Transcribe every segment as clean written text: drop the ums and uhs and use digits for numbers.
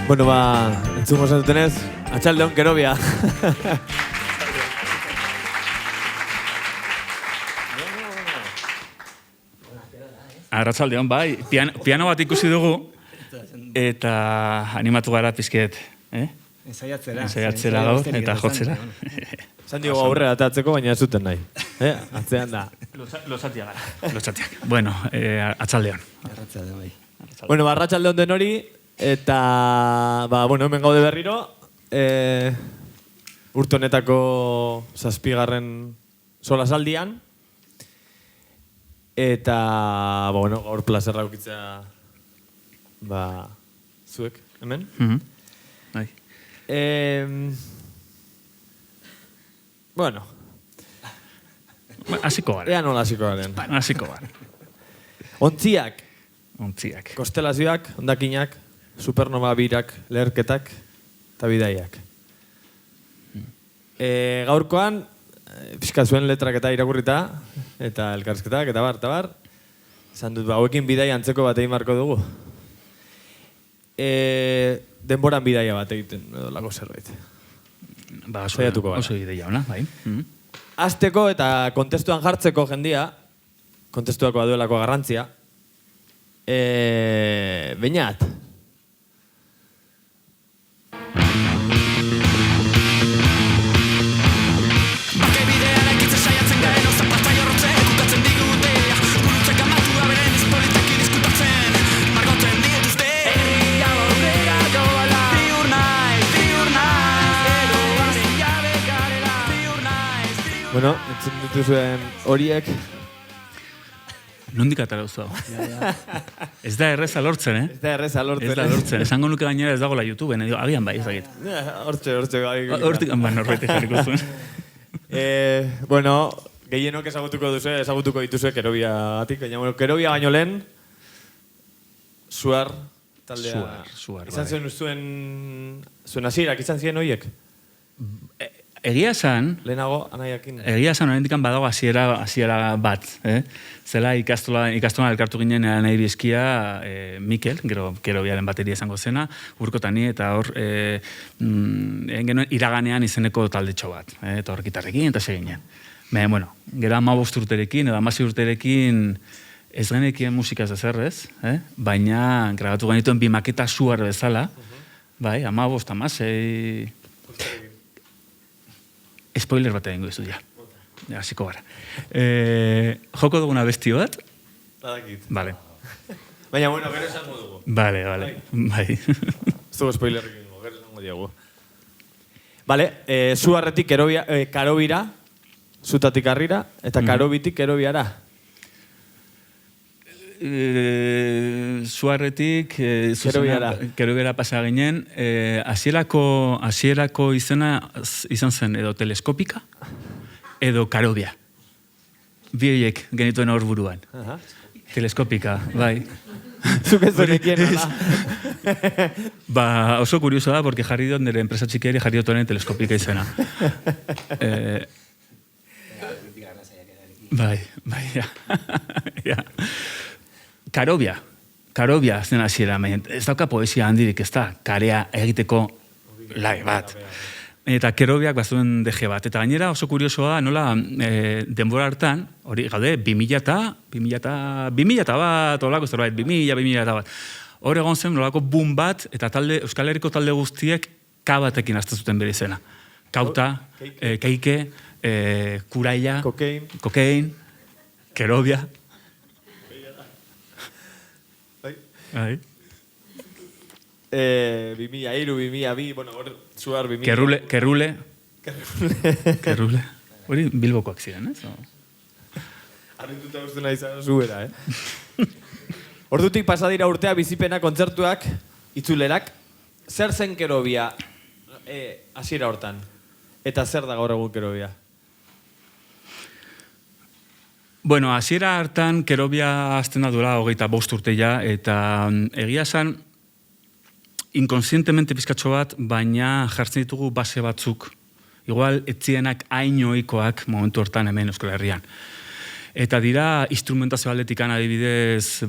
Bueno, entzungo zentutenez, atxaldeon, Kerobia. Arratsaldeon, bai, piano bat ikusi dugu, eta animatu gara pizkiet, Ensaiatzera gaur, eta jotzera. Zan digo aurrera atatzeko, baina ez zuten nahi. Atzean da. Losatiak gara. Losatiak. Bueno, atxaldeon. Arratsaldeon, bai. Bueno, arratsaldeon den hori, eta, hemen gaude berriro, urte honetako 7. solasaldian, eta, gaur plazerra ukitzea, zuek, hemen? Bai. Hasiko gara. Ea nola hasiko garen. Hasiko gara. Ontziak, Ontziak. konstelazioak, hondakinak, supernova birak, leherketak, eta bidaiak. Gaurkoan, pixka zuen letrak eta irakurrita, eta elkarrizketak, eta bar. Esan dut, hauekin bidai antzeko bat egin marko dugu. Denboran bidaia bat egiten, edo lago zerbait. Saiatuko gara. Oso ideia ona, bai. Azteko eta kontestuan jartzeko jendia, kontestuako aduelako garrantzia, Beñat. Bueno, entzun dituzuen horiek. Nondik atara uzu dago. Ez da erreza lortzen, Ez da erreza lortzen. Ez da lortzen. Esango nuke gainera ez dagoela YouTubeen, agian bai, ezagit. Hortxe. Hortik, norbait jarriko zuen. Gehienok ezagutuko dituzue Kerobiatik. Kerobia baino lehen, Suar taldea. Suar, izan zuen hasierak izan ziren horiek? Egia esan, lehenago, anaiakin. Egia esan, horrendikan badago hasiera bat. Zela ikastola elkartu ginen nahi bizkia Mikel, gero Kerobiaren bateria izango zena, urkotani, eta hor genuen iraganean izeneko taldetxo bat. Eta hor gitarrekin, eta seginen. Gero 15 urterekin, edo 16 urterekin ez genekien musikaz ezerrez, baina grabatu genituen 2 maketa Suar bezala, bai, 15, 16... Spoiler bat egingo dizu, hasiko gara. Joko duguna besti bat? Badakit. Vale. Baina, gero esango dugu. Vale. Bai. Ez dugu spoilerrik egingo, gero esango diagu. Vale, Suarretik Karobira, zutatik harrira, eta Karobitik Kerobiara. Suarretik Kerobiara pasa ginen, hasierako izan zen edo teleskopika edo Karobia. Bi horiek genituen hor buruan. Teleskopika, bai. Zuk ez donekien, oso kurioso da, porque jarri dut nire enpresa txikiari jarri dut teleskopika izena. Bai, ja. Karobia zen hasiera, ez dauka poesia handirik, ez da, karea egiteko lai bat. Eta Kerobiak bazuen deje bat. Eta gainera oso kuriosoa, nola denbora hartan, hori gaude, 2000 bat, olako zerbait, 2000 bat. Hor egon zen, nolako boom bat, eta Euskal Herriko talde guztiek K batekin azte zuten bere izena. Kauta, Keike, Kuraia, Kokain, Kerobia. Bai. 2003, 2002, Suar 2000... Kerrule. Hori Bilbokoak ziren, ez? Arrituta uste nahi zara zuera, Ordutik pasadira urtea bizipena kontzertuak, itzulerak. Zer zen Kerobia hasiera hortan? Eta zer da gaur egun Kerobia? Hasiera hartan Kerobia azten da duela 25 urte ja, eta egia esan inkonsientemente pizkatxo bat, baina jartzen ditugu base batzuk. Igual, etzienak hain ohikoak momentu hortan hemen Euskal Herrian. Eta dira instrumentazio aldetikan adibidez,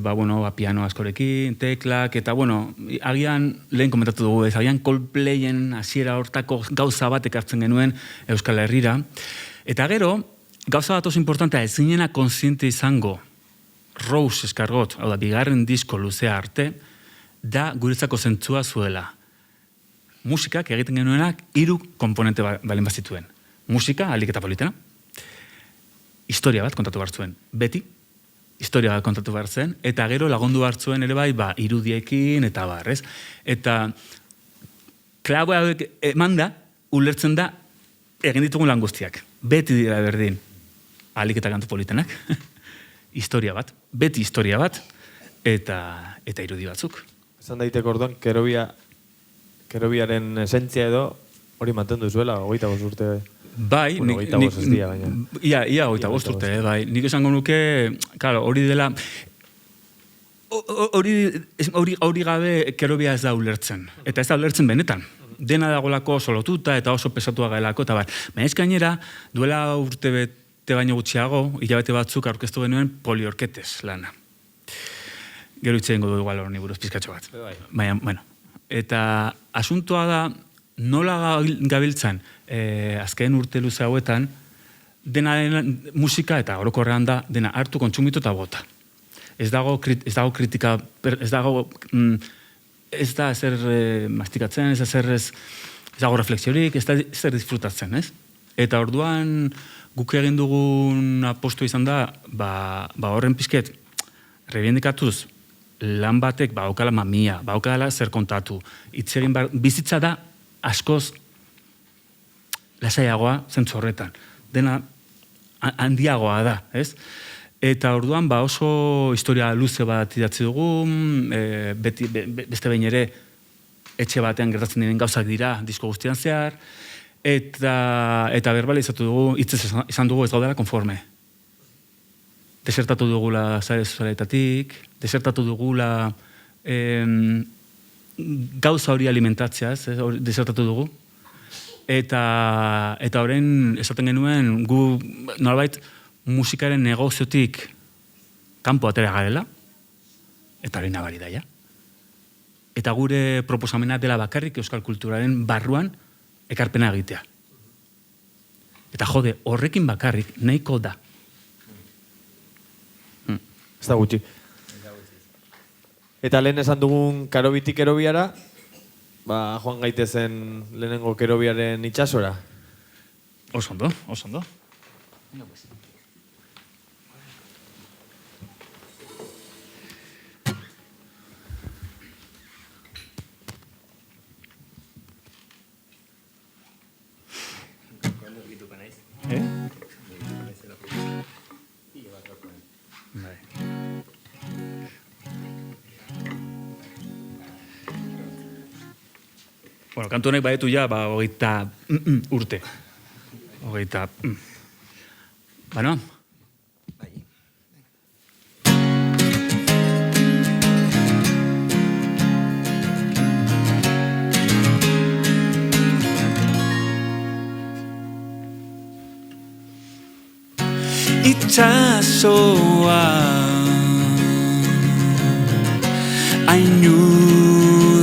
piano askorekin, teklak, eta agian lehen komentatu dugu ez, agian Coldplayen hasiera hortako gauza bat ekartzen genuen Euskal Herrira. Eta gero, gauza bat oso importantea, ez zinena kontziente izango Rose eskargot, hau da, bigarren disko luzea arte, da guretzako zentzua zuela. Musikak egiten genuenak 3 komponente balen bazituen. Musika, ahalik eta politena. Historia bat kontatu behar zuen. Beti, historia bat kontatu behar zen, eta gero lagundu behar zuen ere bai, irudiekin eta bar, ez? Eta klaboa eman da, ulertzen da, egin ditugun lan guztiak. Beti dira berdin, ahalik eta kantu politenak. Historia bat, beti historia bat, eta irudi batzuk. Esan daiteko orduan, kerobiaren esentzia edo hori mantendu zuela, 25 urte. Bai, Ia 25 urte, bai. Nik esango nuke, claro, hori dela, hori gabe kerobia ez da ulertzen. Eta ez da ulertzen benetan. Dena dagolako solotuta eta oso pesatua gaelako, eta bar. Baina ez gainera, duela urte bete baino gutxiago, hilabete batzuk aurkeztu genuen poliorketez lana. Gero itzen dugu igual hori buruz pizkatxo bat. Baina, bueno. Eta asuntoa da, nola gabiltzan, azken urte luze hauetan, dena musika eta orokorrean da, dena hartu kontsumitu eta bota. Ez dago kritika, ez da ezer mastikatzen, ez dago refleksiorik, ez da ezer disfrutatzen, ez? Eta orduan guk egin dugun apostu izan da, horren pizket, reivindikatuz, lan batek baukala mamia, baukala zer kontatu, itzegin bizitza da askoz lasaiagoa zentzu horretan. Dena handiagoa da, ez? Eta orduan oso historia luze bat idatzi dugu, beste behin ere etxe batean gertatzen diren gauzak dira disko guztian zehar, eta berbalizatu dugu, hitzez izan dugu ez gaudela konforme. Desertatu dugula sare sozialetatik, desertatu dugula gauza hori alimentatzea, desertatu dugu. Eta horren esaten genuen gu nolabait musikaren negoziotik kanpo atera garela, eta hori nabari daia. Eta gure proposamena dela bakarrik euskal kulturaren barruan ekarpena egitea. Eta jode, horrekin bakarrik nahiko da. Ez da gutxi. Eta lehen esan dugun karobitik kerobiara, joan gaitezen lehenengo kerobiaren itxasora. Oso ondo, oso ondo. Bueno, kantu honek badetu ja, 20 urte. 20... Bueno? Itxasoa ainurruti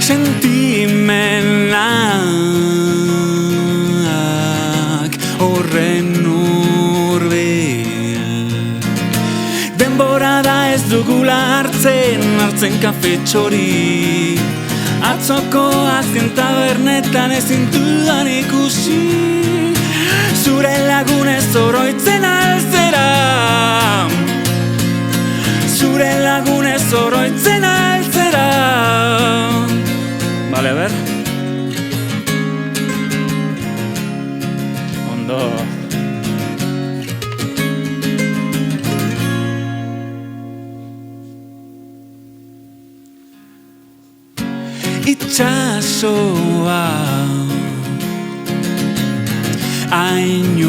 sentimenak horren urbil denbora da ez dugula hartzen kafetxori atzoko azken tabernetan ezin dudan ikusi zure lagunez oroitzen altzera zure lagunez oroitzen altzera. Vale, a ver. Ondo. Itxasoa ainurruti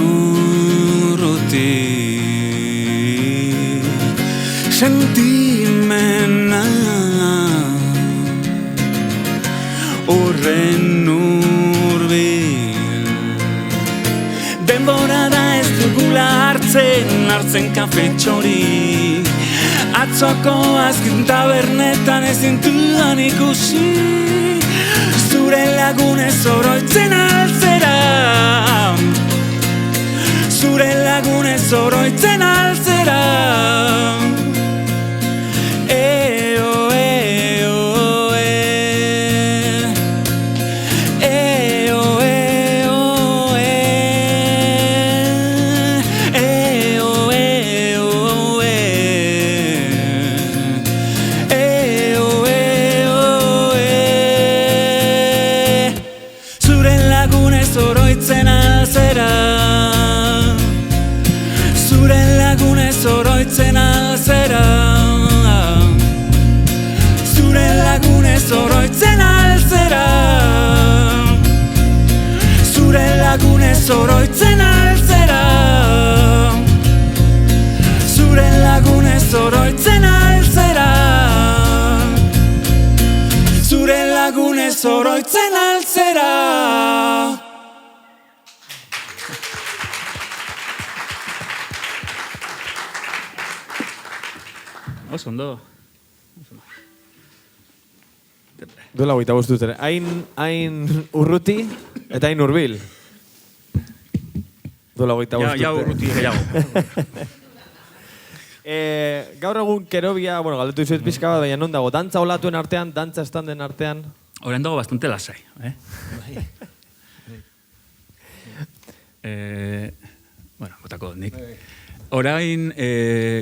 sentimena horren urbil denbora dugula hartzen kafe txori. Atzoko azken tabernetan ez zintudan ikusi, zure lagunez oroitzen altzera, zure lagunez oroitzen altzera. Oroitzen alzera, zure lagunez oroitzen alzera, zure lagunez oroitzen alzera, zure lagunez oroitzen alzera, zure lagunez oroitzen alzera. Oso ondo. Duela 25 dut ere. Hain urruti eta hain urbil. Duela 25 dut. Ja urruti gehiago. Gaur egun kerobia, galdetu izuet pixka bat, baina non dago, dantza olatuen artean, dantza estanden artean. Horren dago bastante lasai. Botako nik. Orain,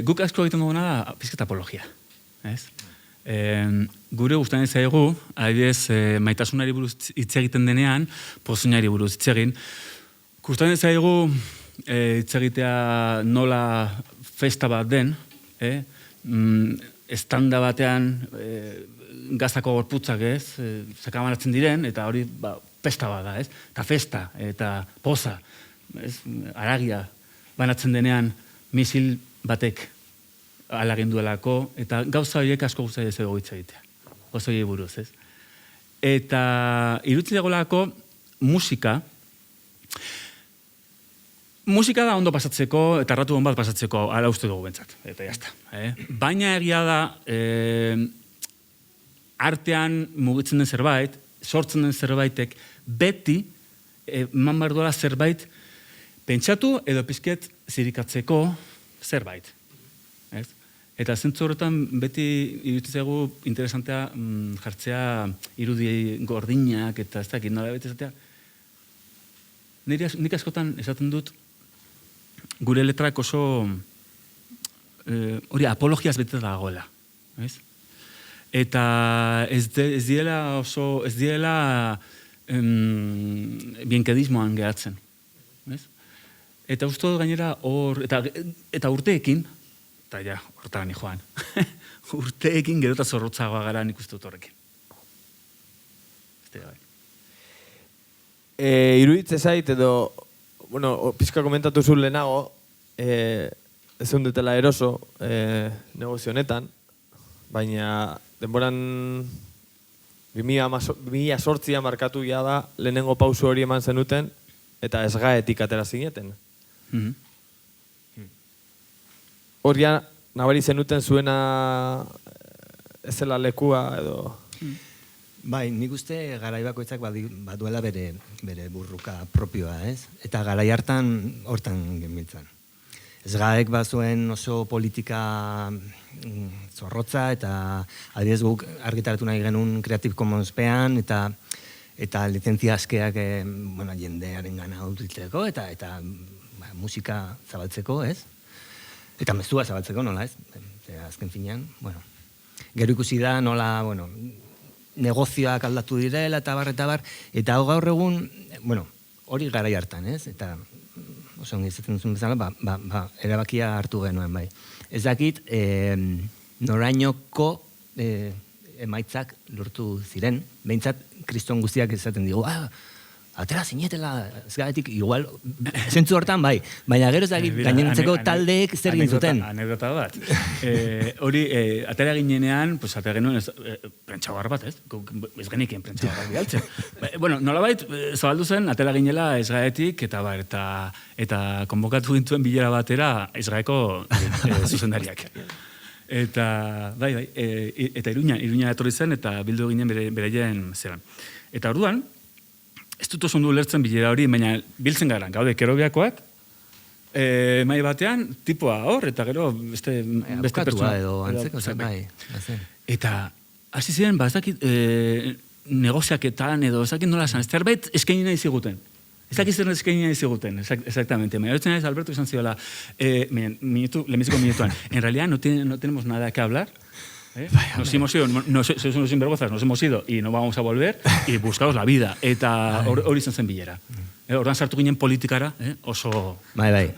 guk asko egiten duguna da pizkat apologia. Gure gustatzen zaigu, adibidez, maitasunari buruz hitz egiten denean, pozoinari buruz hitz egin. Gustatzen zaigu hitz egitea nola festa bat den, estanda batean gaztako gorputzak sakamanatzen diren, eta hori festa bat da, eta festa, eta poza, haragia banatzen denean, misil batek alagin duelako, eta gauza horiek asko guztai ez dugu hitz egitea. Gauza horiek buruz, ez? Eta irutzi dagolako musika da ondo pasatzeko, eta ratu hon bat pasatzeko, ala uste dugu bentsat, eta jazta. Baina egia da, artean mugitzen den zerbait, sortzen den zerbaitek, beti, eman behar duela zerbait, pentsatu edo pizket zirikatzeko zerbait. Eta zentzu horretan beti iruditzegu interesantea jartzea irudi gordinak eta ez dakit nola beti esatea. Nik askotan esaten dut gure letrak oso hori apologiaz bete dagoela. Eta ez diela bienkedismoan gehatzen. Eta uste dut gainera eta urteekin, eta ja, hortan ni joan, urteekin gero eta zorrotzagoa gara nik uste dut horrekin. Iruditze zait edo, pizka komentatu zuen lehenago, ez dutela eroso negozio honetan, baina denboran 2008 markatu ja da lehenengo pausu hori eman zenuten, eta ez gaetik atera zineten. Horria, nabari zenuten zuena ezela lekua edo... Bai, nik uste garai bakoitzak baduela bere burruka propioa, ez? Eta garai hartan hortan genbiltzan. Ez gaek bazuen oso politika zorrotza eta adibidez guk argitaratu nahi genuen Creative Commonspean eta lizentzia askeak jendearen gana utilitzeko eta musika zabaltzeko, ez? Eta mezua zabaltzeko, nola, ez? Azken finean, gero ikusi da nola, negozioak aldatu direla eta bar, eta gaur egun, hori garai hartan, ez? Eta oso ongi izaten duzun bezala, erabakia hartu genuen, bai. Ez dakit, norainoko emaitzak lortu ziren, behintzat kriston guztiak esaten digu, atera zinetela, ez garetik, igual, zentzu hortan bai, baina gero ez gainentzeko taldeek zer egin zuten. Anekdota bat. Hori, atera ginenean, pues atera genuen prentxabar bat, ez? Ez genekien prentxabar bat bidaltzen. Bueno, nolabait, zabaldu zen, atera ginela ez garetik, eta konbokatu gintuen bilera batera ez gaeko zuzendariak. Eta, bai, eta Iruña etorri zen, eta bildu ginen bereien zelan. Eta orduan, ez dut oso ondo ulertzen bilera hori, baina biltzen gara, gaude kerobiakoak, mai batean, tipoa hor, eta gero beste pertsona. Edo antzeko, bai. Eta, hasi ziren, ez dakit, negoziaketan edo, ez dakit nola esan, zerbait eskaini nahi ziguten. Ez dakit zer eskaini nahi ziguten, exactamente. Baina horretzen naiz, Alberto izan ziola, lehenbiziko minutuan, en realidad no tenemos nada que hablar, nos hemos ido, sois unos sinvergüenzas, nos hemos ido y no vamos a volver y buscaos la vida. Eta hori izan zen bilera. Ordan sartu ginen politikara, oso... Bai.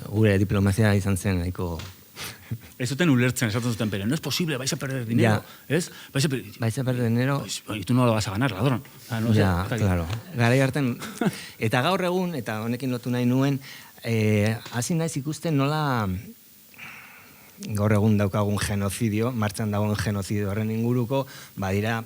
Gure diplomazia izan zen, nahiko... Ez zuten ulertzen, esaten zuten, pero no es posible, vais a perder dinero, ¿es? Vais a perder dinero... Y tú no lo vas a ganar, ladrón. Ja, claro. Garai hartan, eta gaur egun, eta honekin lotu nahi nuen, hasi naiz ikusten nola... Gaur egun daukagun genozidio, martxan dagoen genozidio horren inguruko, badira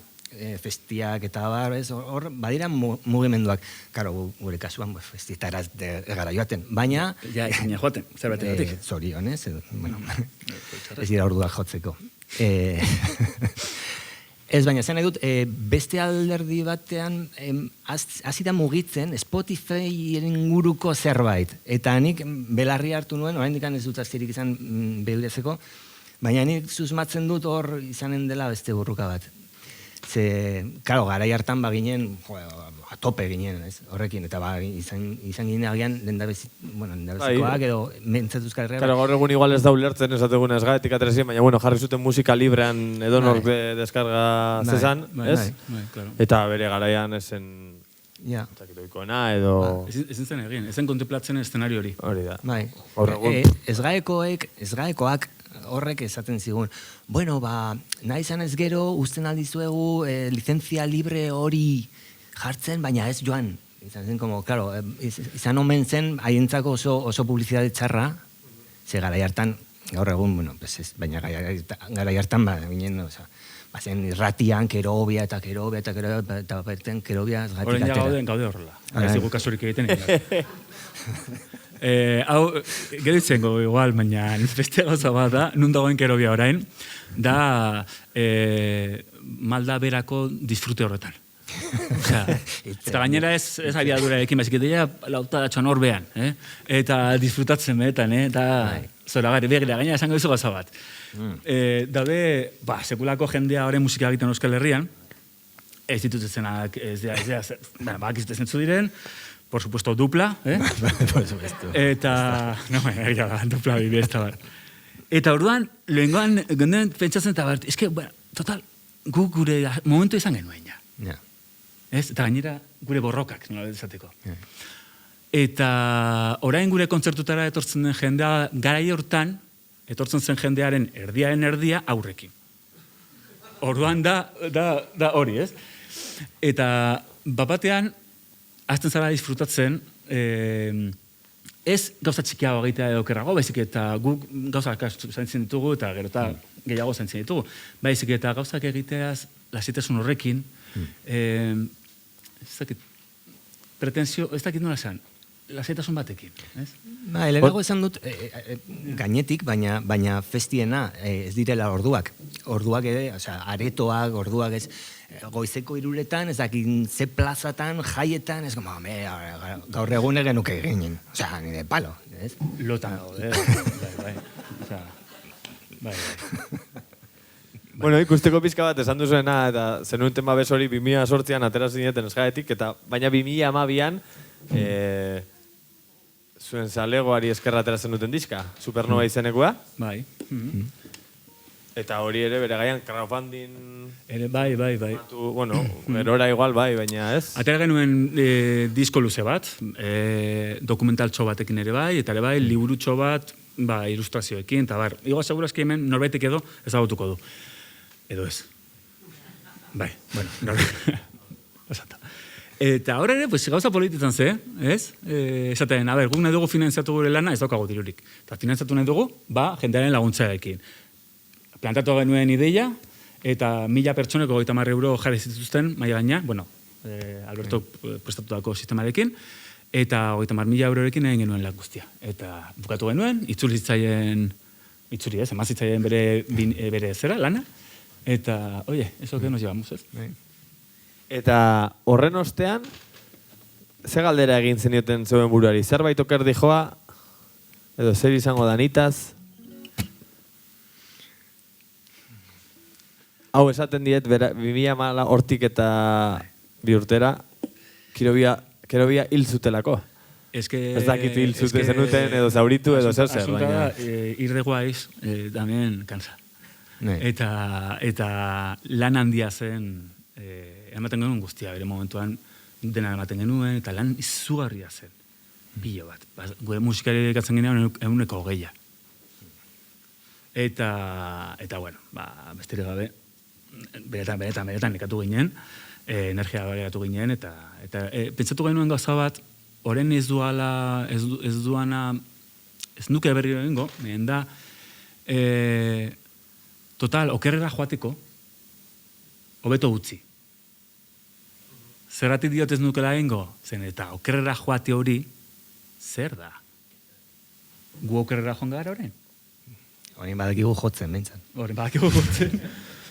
festiak eta bar, hor badira mugimenduak. Karo, gure kasuan, festitara gara joaten, baina... Ja, ezina joaten, zerbategatik. Zorionez, bueno, ez dira orduak jotzeko. Ez, baina zen nahi dut, beste alderdi batean hasi da mugitzen Spotify inguruko zerbait. Eta nik belarri hartu nuen, oraindik ez dut astirik izan behirezeko, baina nik susmatzen dut hor izanen dela beste burruka bat. Ze, karo, garai hartan baginen, a tope ginen, ez, horrekin, eta izan ginen agian lendabezikoak edo mentzatuz karrera. Claro, gaur egun igual ez da ulertzen esategun ez gaetik atrezien, baina bueno, jarri zuten musika librean edonor deskarga zezan, ez? Claro. Eta bere garaian esen zakitoikoena edo... Ez zen egin, ez zen kontemplatzen eszenario hori. Hori da. Bai, ezgaekoak horrek esaten zigun, bueno, nahi izan ez gero, usten aldizuegu lizentzia libre hori jartzen, baina ez joan. Izan zen, como, claro, izan omen zen, haientzako oso publizitate txarra, ze garai hartan, gaur egun, bueno, baina garai hartan, ginen, bazen irratian, kerobia, eta berten kerobia, horren ja gaude horrela. Ez dugu kasurik egiten egin. Hau, gero izango igual, baina beste gauza bat da, nun dagoen kerobia orain, da malda berako disfrute horretan. Eta gainera ez abiadura ekin, baizik edo lauta da txanorbean, eta disfrutatzen benetan, eta zora gari begira, gainera esango izo gauza bat. Daude, sekulako jendea horren musika egiten Euskal Herrian, ez dituzenak, bak iztezen zu diren, por supuesto, dupla, Por supuesto. Eta, dupla bibi ez da bar. Eta orduan, lehengoan, gonden pentsatzen eta bar, eske, bueno, total, gu gure momentu izan genuen, ja. Ez? Eta gainera, gure borrokak, nola esateko. Eta orain gure kontzertutara etortzen den jendea, garai hortan, etortzen zen jendearen erdia aurrekin. Orduan da hori, ez? Eta bapatean, azten zara disfrutatzen, ez gauza txikiago egitea edo kerrago, baizik eta guk gauzak zaintzen ditugu eta gero eta gehiago zaintzen ditugu. Baizik eta gauzak egiteaz lasitasun horrekin, ez dakit, pretensio, ez dakit nola esan, lasaitasun batekin, ez? Lehenago esan dut, gainetik, baina festiena ez direla orduak. Orduak ere, aretoak, orduak ez, goizeko 3:00, ez dakin ze plazatan, jaietan, ez como, gaur egun genuke ginen. Osea, nire palo, ez? Lotan, bai. Bueno, ikusteko pizka bat esan duzuena, eta zenuen tema bez hori 2008an atera zineten esgaetik, eta baina 2012an zuen zalegoari eskerra atera zenuten diska, Supernova izenekoa. Bai. Eta hori ere bere gaian crowdfunding... Ere, bai. Bueno, erora igual, bai, baina ez. Atera genuen disko luze bat, dokumentaltxo batekin ere bai, eta ere bai, liburutxo bat, ilustrazioekin, eta bar, igual segurazki hemen norbaitek edo ezagutuko du. Edo ez. Bai, bueno, norbait. Eta hor ere, pues, gauza polititan ze, ez? Esaten, guk nahi dugu finanziatu gure lana, ez daukagu dirurik. Eta finanziatu nahi dugu, jendearen laguntzarekin. Plantatu genuen ideia, eta 1000 pertsoneko 30 euro jarri zituzten, maila gaina, Alberto prestatutako sistemarekin, eta 30.000 eurorekin egin genuen lan guztia. Eta bukatu genuen, emazitzaien bere zera, lana, eta, eso que nos llevamos, ez? Eta horren ostean, ze galdera egin zenioten zeuen buruari? Zerbait oker dijoa, edo zer izango danitaz? Hau esaten diet, 2014 hortik eta 2 urtera, Kerobia hil zutelako. Ez dakit hil zute zenuten, edo zauritu, edo zer zer. Asunta, ir de guaiz, también kansa. Eta lan handia zen, ematen genuen guztia, bere momentuan dena ematen genuen, eta lan izugarria zen. Bilo bat. Gure musikari dedikatzen genean 120. Eta bueno, besterik gabe, beretan nekatu ginen, energia gabeatu ginen, eta pentsatu genuen gauza bat, orain ez nuke berri egingo, mehen da, total, okerrera joateko, hobeto utzi. Zerratik diot ez nukela egingo, zen eta okerrera joate hori, zer da? Gu okerrera joan gara orain? Orain badakigu jotzen, behintzen. Orain badakigu jotzen.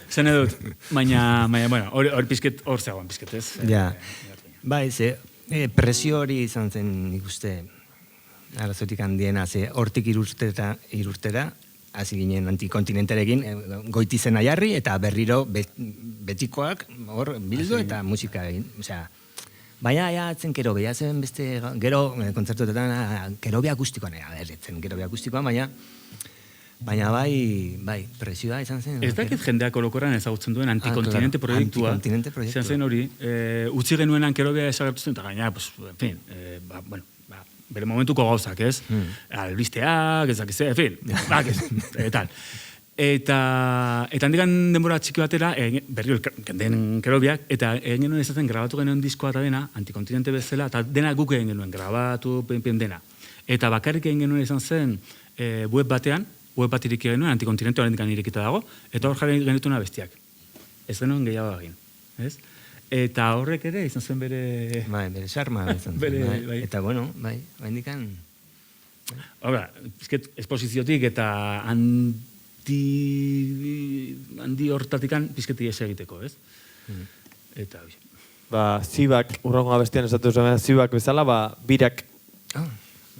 Zen edut, baina, bueno, hor pizket, hor zegoen pizket, ez? Ja, bai, presio hori izan zen nik uste arazotik handiena, hortik irurtera, hasi ginen antikontinenterekin, goiti zen aiarri, eta berriro betikoak hor bildu eta musika egin. Baina, atzen Kerobia zen beste, gero kontzertuetan, Kerobia akustikoan, erretzen Kerobia akustikoan, baina bai, presioa izan zen. Ez dakit jendeak orokorran ezagutzen duen antikontinente proiektua. Izan zen hori, utzi genuenan Kerobia esagertu zen, eta gaina, en fin, bere momentuko gauzak, ez? Albisteak, ez dakize, en fin, tal. Eta handikan denbora txiki batera, berri den Kerobiak, eta egin genuen ezaten grabatu genuen diskoa eta dena, antikontinente bezala, eta dena guk egin genuen, grabatu, dena. Eta bakarrik egin genuen izan zen, web bat iriki genuen, antikontinente horrendikan irekita dago, eta hor jarri genituna bestiak. Ez genuen gehiago egin, ez? Eta horrek ere izan zen bere... Bere xarma izan zen. Eta bueno, indikan... Hora, esposiziotik eta handi hortatikan pizketi ez egiteko, ez? Eta, Zibak, urrongo abestian esatu zuen, Zibak bezala, birak...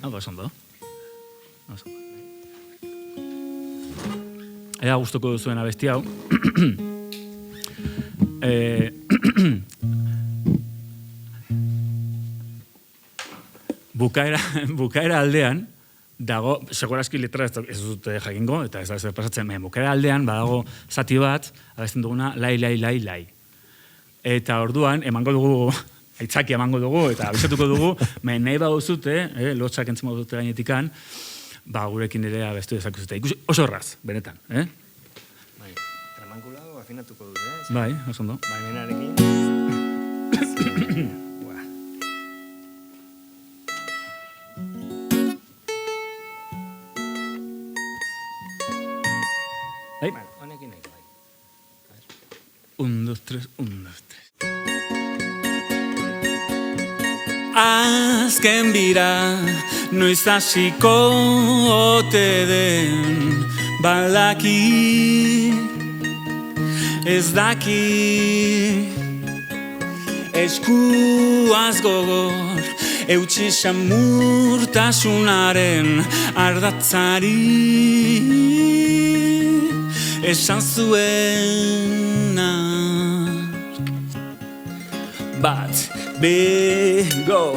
Ondo. Ea gustoko duzuen abesti hau. Bukaera aldean, dago, segurazki letra ez dute jakingo, eta ez da zer pasatzen, bukaera aldean, badago zati bat, abesten duguna, lai. Eta orduan, emango dugu, aitzaki emango dugu, eta abizatuko dugu, nahi baduzute, lotxak entzimo dute gainetikan, gurekin ere abestu dezakuzute. Ikusi, oso horraz, benetan, Tramankulado afinatuko dute, Bai, oso ondo. Menarekin. Honekin nahi, bai. 1, 2, 3, 1, 2, 3. Azken bira, noiz hasiko ote den, badaki, ez daki, eskuaz gogor, eutxi samurtasunaren ardatzari, esan zuena. Bat, go.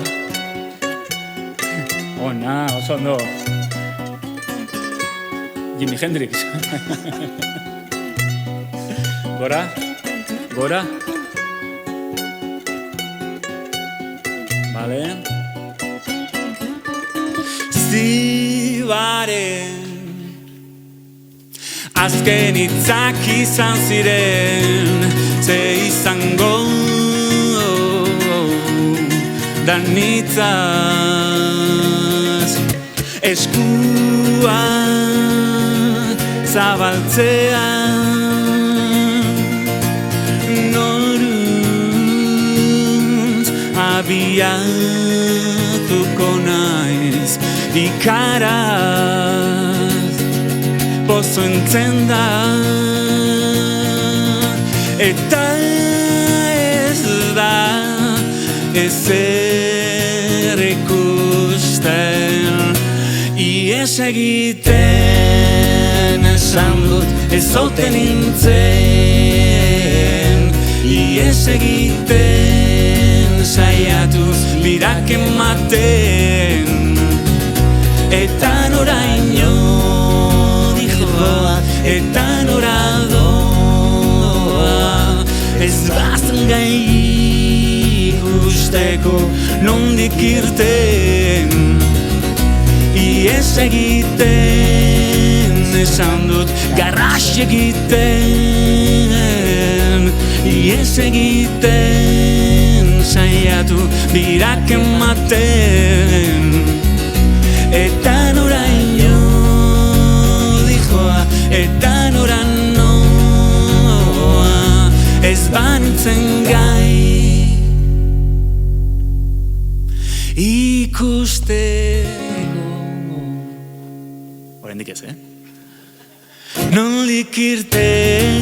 Ona, oso ondo. Jimi Hendrix. Gora. Vale. Zibaren azken hitzak izan ziren, ze izango danitzaz eskua zabaltzea noruntz abiatuko naiz ikaraz pozo entzen da eta ez da ezer ikusten ies egiten esan dut ez ote nintzen ies egiten saiatuz birak ematen eta noraino dijoa eta nora doa ez bazen gai ikusteko nondik irten ies egiten esan dut garras egiten ies egiten saiatu birak ematen eta noraino dijoa eta nora noa ez banintzen gai ikusteko oraindik ez, nondik irten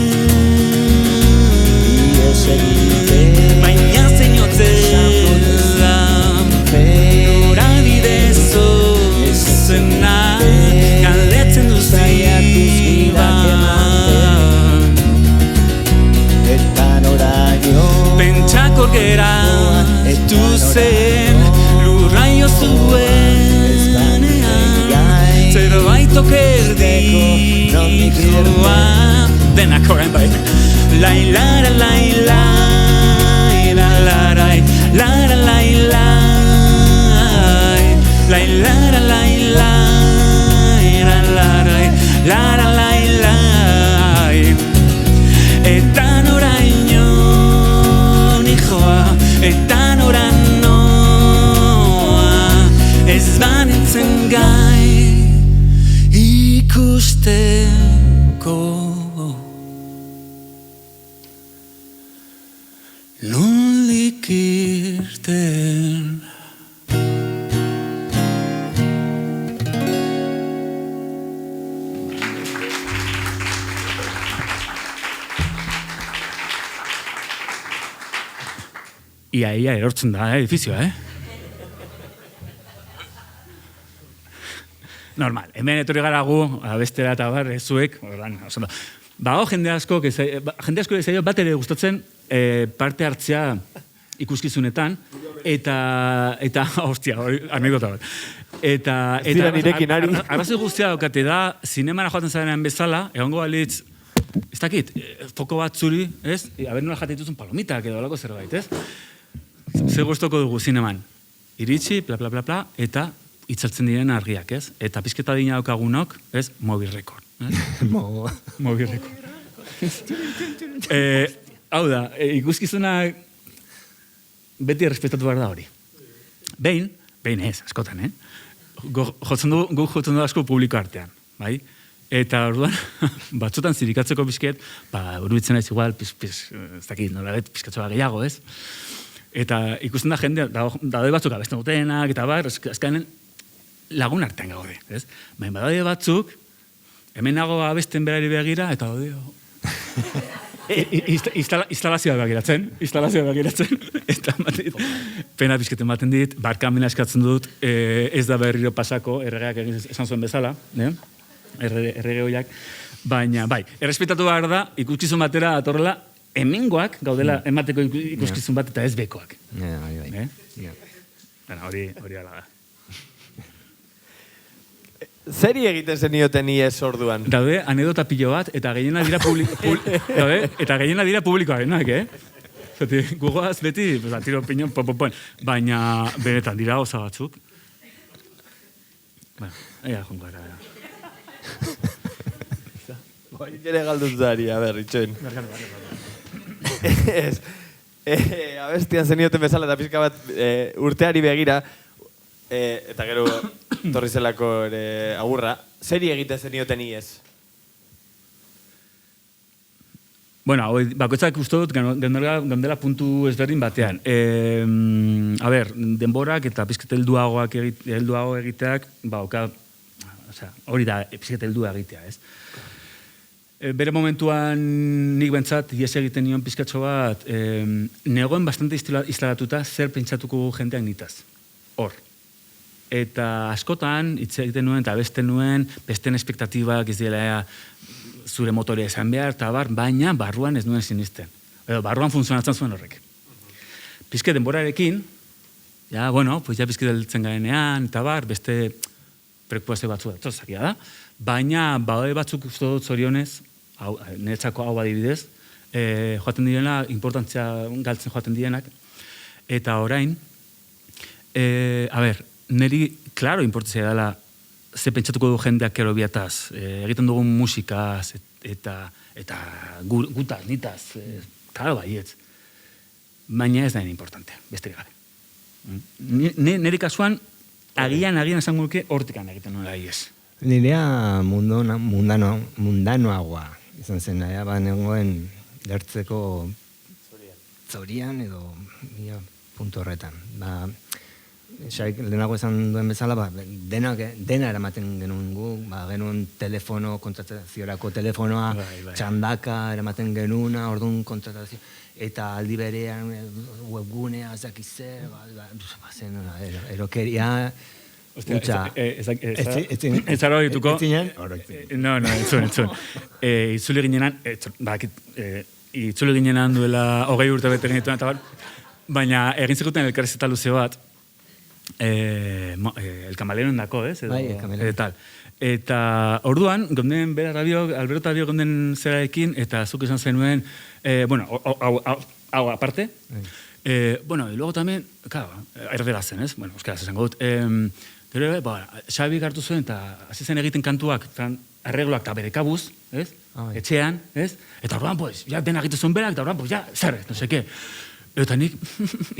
baina zeinotzela norabide zuzena galdetzen duziba pentsakor gera zen lurraio zuenean zerbait okerdikoa denak orain bai lai lara lai lai la larai lara lai lai lai lara lai lai la larai lara lai lai eta noraino nijoa eta nora noa ez banintzen gai ikusteko nondik irten ia erortzen da, edifizioa, Normal, hemen etorri gara gu, abestera eta bar, zuek, bago jende asko zaio bat ere gustatzen parte hartzea ikuskizunetan, eta hostia, anekdota bat. Eta arrazoi guztia daukate da, zinemara joaten zarenean bezala, egongo balitz, ez dakit, foko bat zuri, ez? Aber nola jaten dituzun palomitak edo olako zerbait, ez? Zer gustoko dugu zineman. Iritsi, bla, bla, bla, bla, eta itzaltzen diren argiak, ez? Eta pizketa dina daukagunok, ez? Mobil record. Mobil record. Hau da, ikuskizuna beti errespetatu behar da hori. Behin ez, askotan, Guk jotzen du asko publiko artean, bai? Eta orduan, batzutan zirikatzeko bizket, urubitzen naiz igual, ez dakit, nolabet, pizkatzoa gehiago, ez? Eta ikusten da jende, daude batzuk abesten dutenak, eta bar, azkanen lagun artean gaude, ez? Baina badaude batzuk, hemen nago abesten berari begira, eta daude, instalazioa begiratzen, eta pena pizketen baten dit, barkamena eskatzen dut, ez da berriro pasako, erregeak esan zuen bezala, errege hoiak, baina, bai, errespetatu behar da, ikuskizun batera atorrela, hemengoak gaudela emateko ikuskizun bat eta ez bekoak. Hori ala da. Zeri egiten zenioten ies orduan? Daude, anedota pilo bat, eta gehiena dira publikoarenak, Gugoaz beti, tiro piñon, baina benetan dira osa batzuk. Ega, jongo era. Bai, ere galduz dari, a ber, itxoin. abestian zenioten bezala eta pizka bat urteari begira, eta gero torri zelako ere agurra, zeri egiten zenioten iez? Bueno, bakoitzak uste dut, gandela puntu ezberdin batean. A ber, denborak eta pizket helduago egiteak, hori da, pizket heldua egitea, ez? Bere momentuan nik bentsat, ies egiten nion pizkatxo bat, negoen bastante instalatuta zer pentsatuko jendeak nitaz. Hor. Eta askotan, hitz egiten nuen, eta abesten nuen, besten espektatibak ez dira zure motorea esan behar, eta baina barruan ez nuen sinisten. Edo, barruan funtzionatzen zuen horrek. Pizke denborarekin, ja, bueno, pues ja pizke deltzen garenean, eta beste preokupazio batzu datzakia da, baina bade batzuk uste dut zorionez, niretzako hau adibidez, joaten direna, importantzia galtzen joaten direnak, eta orain, niri, klaro, importantzia dela, ze pentsatuko du jendeak kero biataz, egiten dugun musikaz, eta gutaz, nitaz, klaro baietz. Baina ez da importante, besterik gabe. Niri kasuan, agian esango duke hortikan egiten nuela iez. Nirea mundanoagoa izan zen, nengoen lertzeko zorian edo puntu horretan. Lehenago esan duen bezala, dena eramaten genuen gu, genuen telefono, kontrataziorako telefonoa, txandaka eramaten genuna, orduan kontratazio, eta aldi berean webgunea, zakize, erokeria, Ez zara horituko? No, entzun. Itzuli ginenan, itzuli ginenan duela 20 urte bete genituen, eta baina egin zekuten elkarrezeta luze bat, el kamaleren dako, ez? Eta orduan, gonden bera Alberto Tabio gonden zeraekin, eta zuk esan zenuen, bueno, hau aparte, bueno, y luego también, claro, erdera zen, ez? Bueno, euskaraz esango dut, gero, Xabi hartu zuen, eta hasi zen egiten kantuak, arregloak eta bere kabuz, ez? Etxean, ez? Eta orduan, pues, ja dena egiten zuen berak, eta orduan, pues, ja, zer, no seke. Eta nik,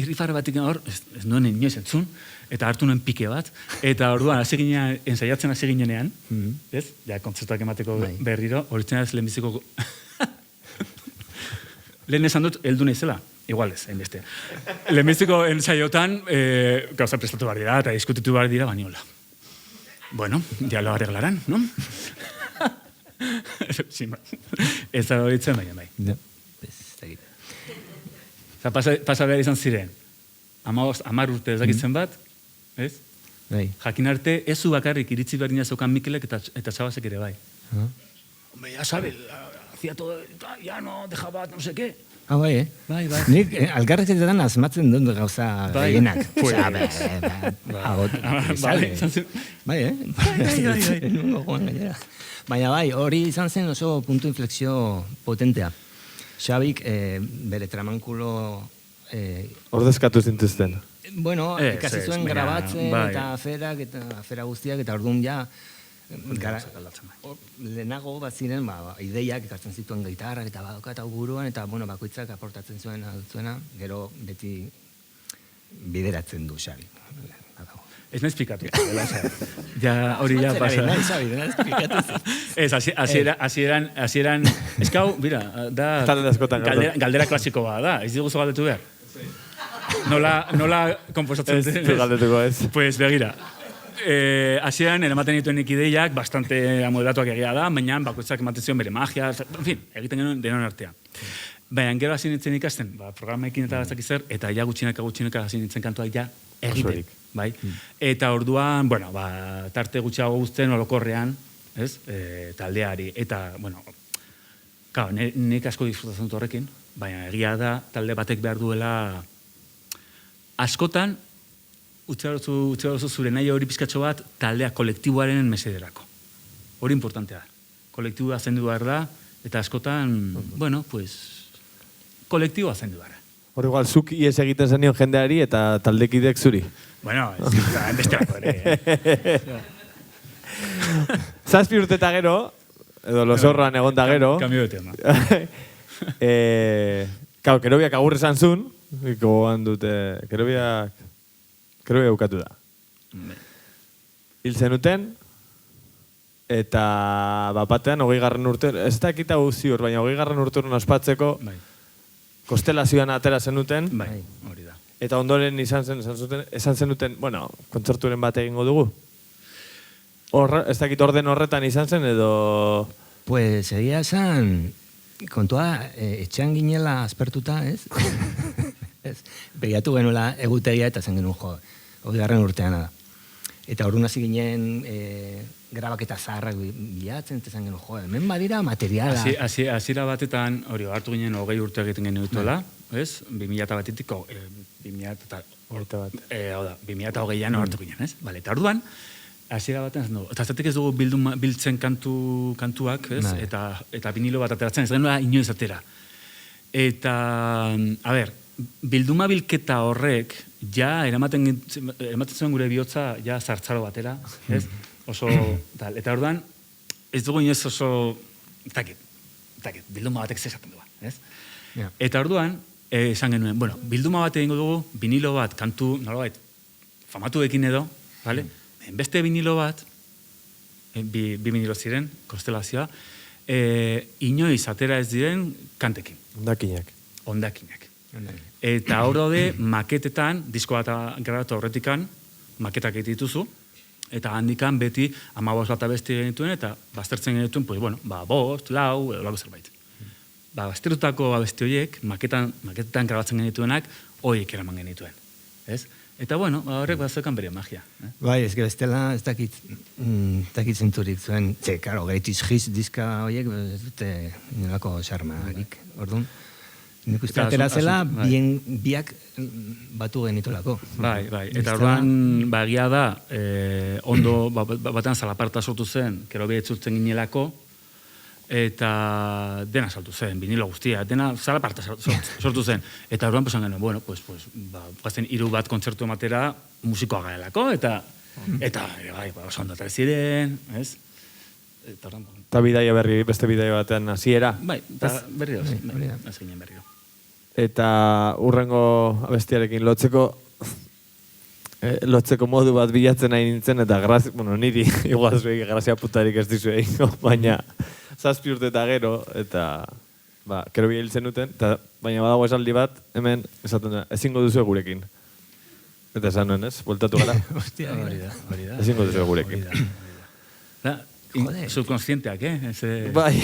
irrifarra batik hor, ez nuen inoiz entzun, eta hartu nuen pike bat, eta orduan, ensaiatzen hasi ginenean, ez? Ja, kontzertuak emateko berriro, horitzen ez lehenbiziko... Lehen esan dut, heldu naizela. Igual ez, hainbeste. Lehenbiziko ensaiotan, gauza prestatu behar dira, eta diskutitu behar dira, baniola. Bueno, ya lo arreglarán, no? Ez da horitzen, baina bai. Pasa behar izan ziren, 10 urte ez dakitzen bat, ez? Jakin arte, ez zu bakarrik iritzi behar dina zeukan Mikelek eta Txabasek ere bai. Hombre, ya sabe, hacía todo, ya no, deja bat, no sé qué. Bai. Nik algarretetan asmatzen dut gauza gehienak. Bai. Baina bai, hori izan zen oso puntu inflexio potentea. Xabik bere tramankulo... Ordezkatu zintuzten. Bueno, ikasi zuen grabatzen eta afera guztiak, eta orduan ja... Lehenago bat ziren, ideiak ekartzen zituen gitarrak eta badoka eta buruan, eta bakoitzak aportatzen zuena, gero beti bideratzen du Xabi. Ez nahiz pikatu. Ja, hori ja pasa. Ez, hasieran, eskau, bira, da galdera klasiko bat da, ez diguzu galdetu behar. Nola komposatzen zen? Ez galdetuko ez. Pues begira. Hasieran, eramaten dituen ideiak, bastante amodelatuak egia da, baina bakoitzak ematen zion bere magia, en fin, egiten genuen denon artean. Baina gero hasi nintzen ikasten, programaekin eta gaztak izer, eta ja gutxinaka hasi nintzen kantuak ja egiten. Bai? Eta orduan, bueno, tarte gutxiago guztien orokorrean, ez? Taldeari, eta, bueno, nik asko disfrutatzen dut horrekin, baina egia da talde batek behar duela askotan, utxarozu zure nahi hori pizkatxo bat taldea kolektiboaren mesederako. Hori importantea da. Kolektiboa zendu behar da, eta askotan, bueno, pues, kolektiboa zendu behar da. Hor igual, zuk ies egiten zenion jendeari eta taldekidek zuri. Bueno, bestelako ere. Zazpi urte eta gero, edo losorroan egon da gero. Kambio de tema. Kero biak agur esan zun, gogoan dute, Kerobia ukatu da. Hil zenuten, eta batean 20. urte, ez dakita ziur, baina 20. urtean ospatzeko Bai. konstelazioan atera zenuten, Bai, hori da. eta ondoren esan zenuten, bueno, kontzerturen bat egingo dugu. Ez dakit orden horretan izan zen, edo... Pues, egia esan, kontua, etxean ginela aspertuta, ez? Ez, begiatu genuela egutegia eta zen genuen jo, 20. urtean da. Eta orduan hasi ginen grabaketa zaharrak bilatzen, eta zen genuen jo, hemen badira materiala. Hasiera batetan, hori, hartu ginen 20 urte egiten genuen dituela, ez? 2001-tik, 2020an hartu ginen, ez? Bale, eta orduan, hasiera batean, eta ez dugu biltzen kantuak, ez? Eta vinilo bat ateratzen, ez genuen inoiz atera. Eta, a ber, bilduma bilketa horrek, ja, eramaten zuen gure bihotza, ja, zartzaro batera, ez? Oso, tal. Eta orduan, ez dugu inoiz oso, takit, bilduma batek zesaten du, ez? Yeah. Eta orduan, esan genuen, bueno, bilduma bat egingo dugu, vinilo bat, kantu, nolabait, famatuekin edo, vale? Beste vinilo bat, bi vinilo ziren, konstelazioa, inoiz atera ez diren kantekin. Ondakinak. Eta hor daude, maketetan, disko bat grabatu horretikan, maketak egite dituzu, eta handikan beti 15 bat abesti genituen, eta baztertzen genituen, pues, bueno, 5, 4, lako zerbait. Baztertutako abesti horiek, maketetan grabatzen genituenak, horiek eraman genituen. Ez? Eta, bueno, horrek bazekan bere magia. Bai, ez bestela, ez dakit zenturik zuen, karo, Greatest Hits diska horiek, ez dute nolako xarmarik, orduan. Nik uste atera zela, biak batu genitolako. Bai. Eta orduan, bagia da, ondo, batean zalaparta sortu zen, Kerobia itzultzen ginelako, eta dena saltu zen, vinilo guztia, dena zalaparta sortu zen. Eta orduan, posan genuen, bueno, guazen 3 bat kontzertu ematera musikoa garelako, eta bai, oso ondo atara ziren, ez? Eta beste bidaia batean hasiera. Bai, eta berriro, ez ginen berriro. Eta urrengo abestiarekin lotzeko modu bat bilatzen nahi nintzen, eta niri igual zuei grazia putarik ez dizu egingo, baina 7 urte eta gero, eta Kerobia hil zenuten, baina badago esaldi bat, hemen esaten da, ezingo duzu gurekin. Eta esan nuen, ez? Bueltatu gara. Hori da. Ezingo duzu gurekin. Subconscienteak, Bai.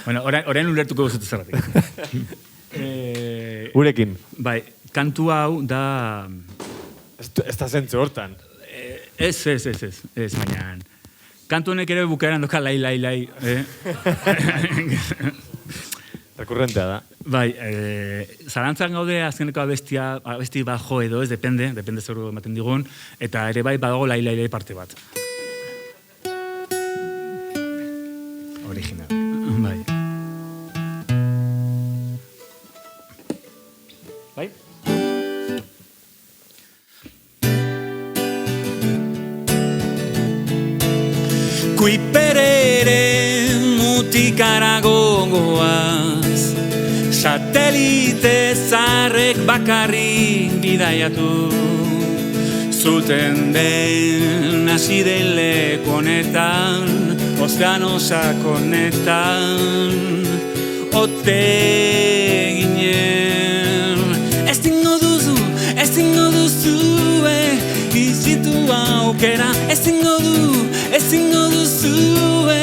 Bueno, orain ulertuko guztu zerratik. Gurekin. Bai, kantu hau da... Ez da zentzu hortan. Ez, baina... Kantu honek ere bukaeran doka lai. Rekurrentea da. Bai, zarantzan gaude azkeneko abesti bat jo edo, ez, depende zeru ematen digun, eta ere bai badago lai parte bat. Original. Bai. Bai? Kuiperere mutikara gogoaz, satelite zarrek bakarrik bidaiatu, zuten den hasi den leku honetan, ozeano sakonetan, ote ginen. Ezingo duzue, izitu aukera, ezingo duzue,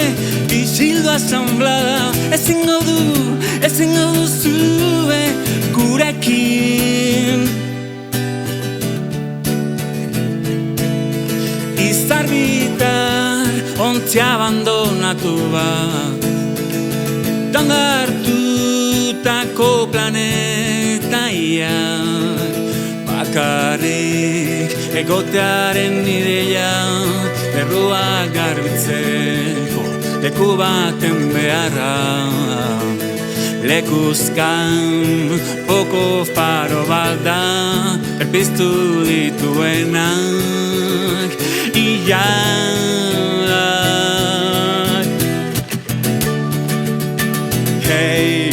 isildu asamblada, ezingo duzue, gurekin. Izarbitar ontzia abandonatu bat, dangartutako planetaiak, bakarrik egotearen ideia, erruak garbitzeko leku baten beharra, lekuzkan poko faro bat da, erpiztu dituenak, iak. Hey,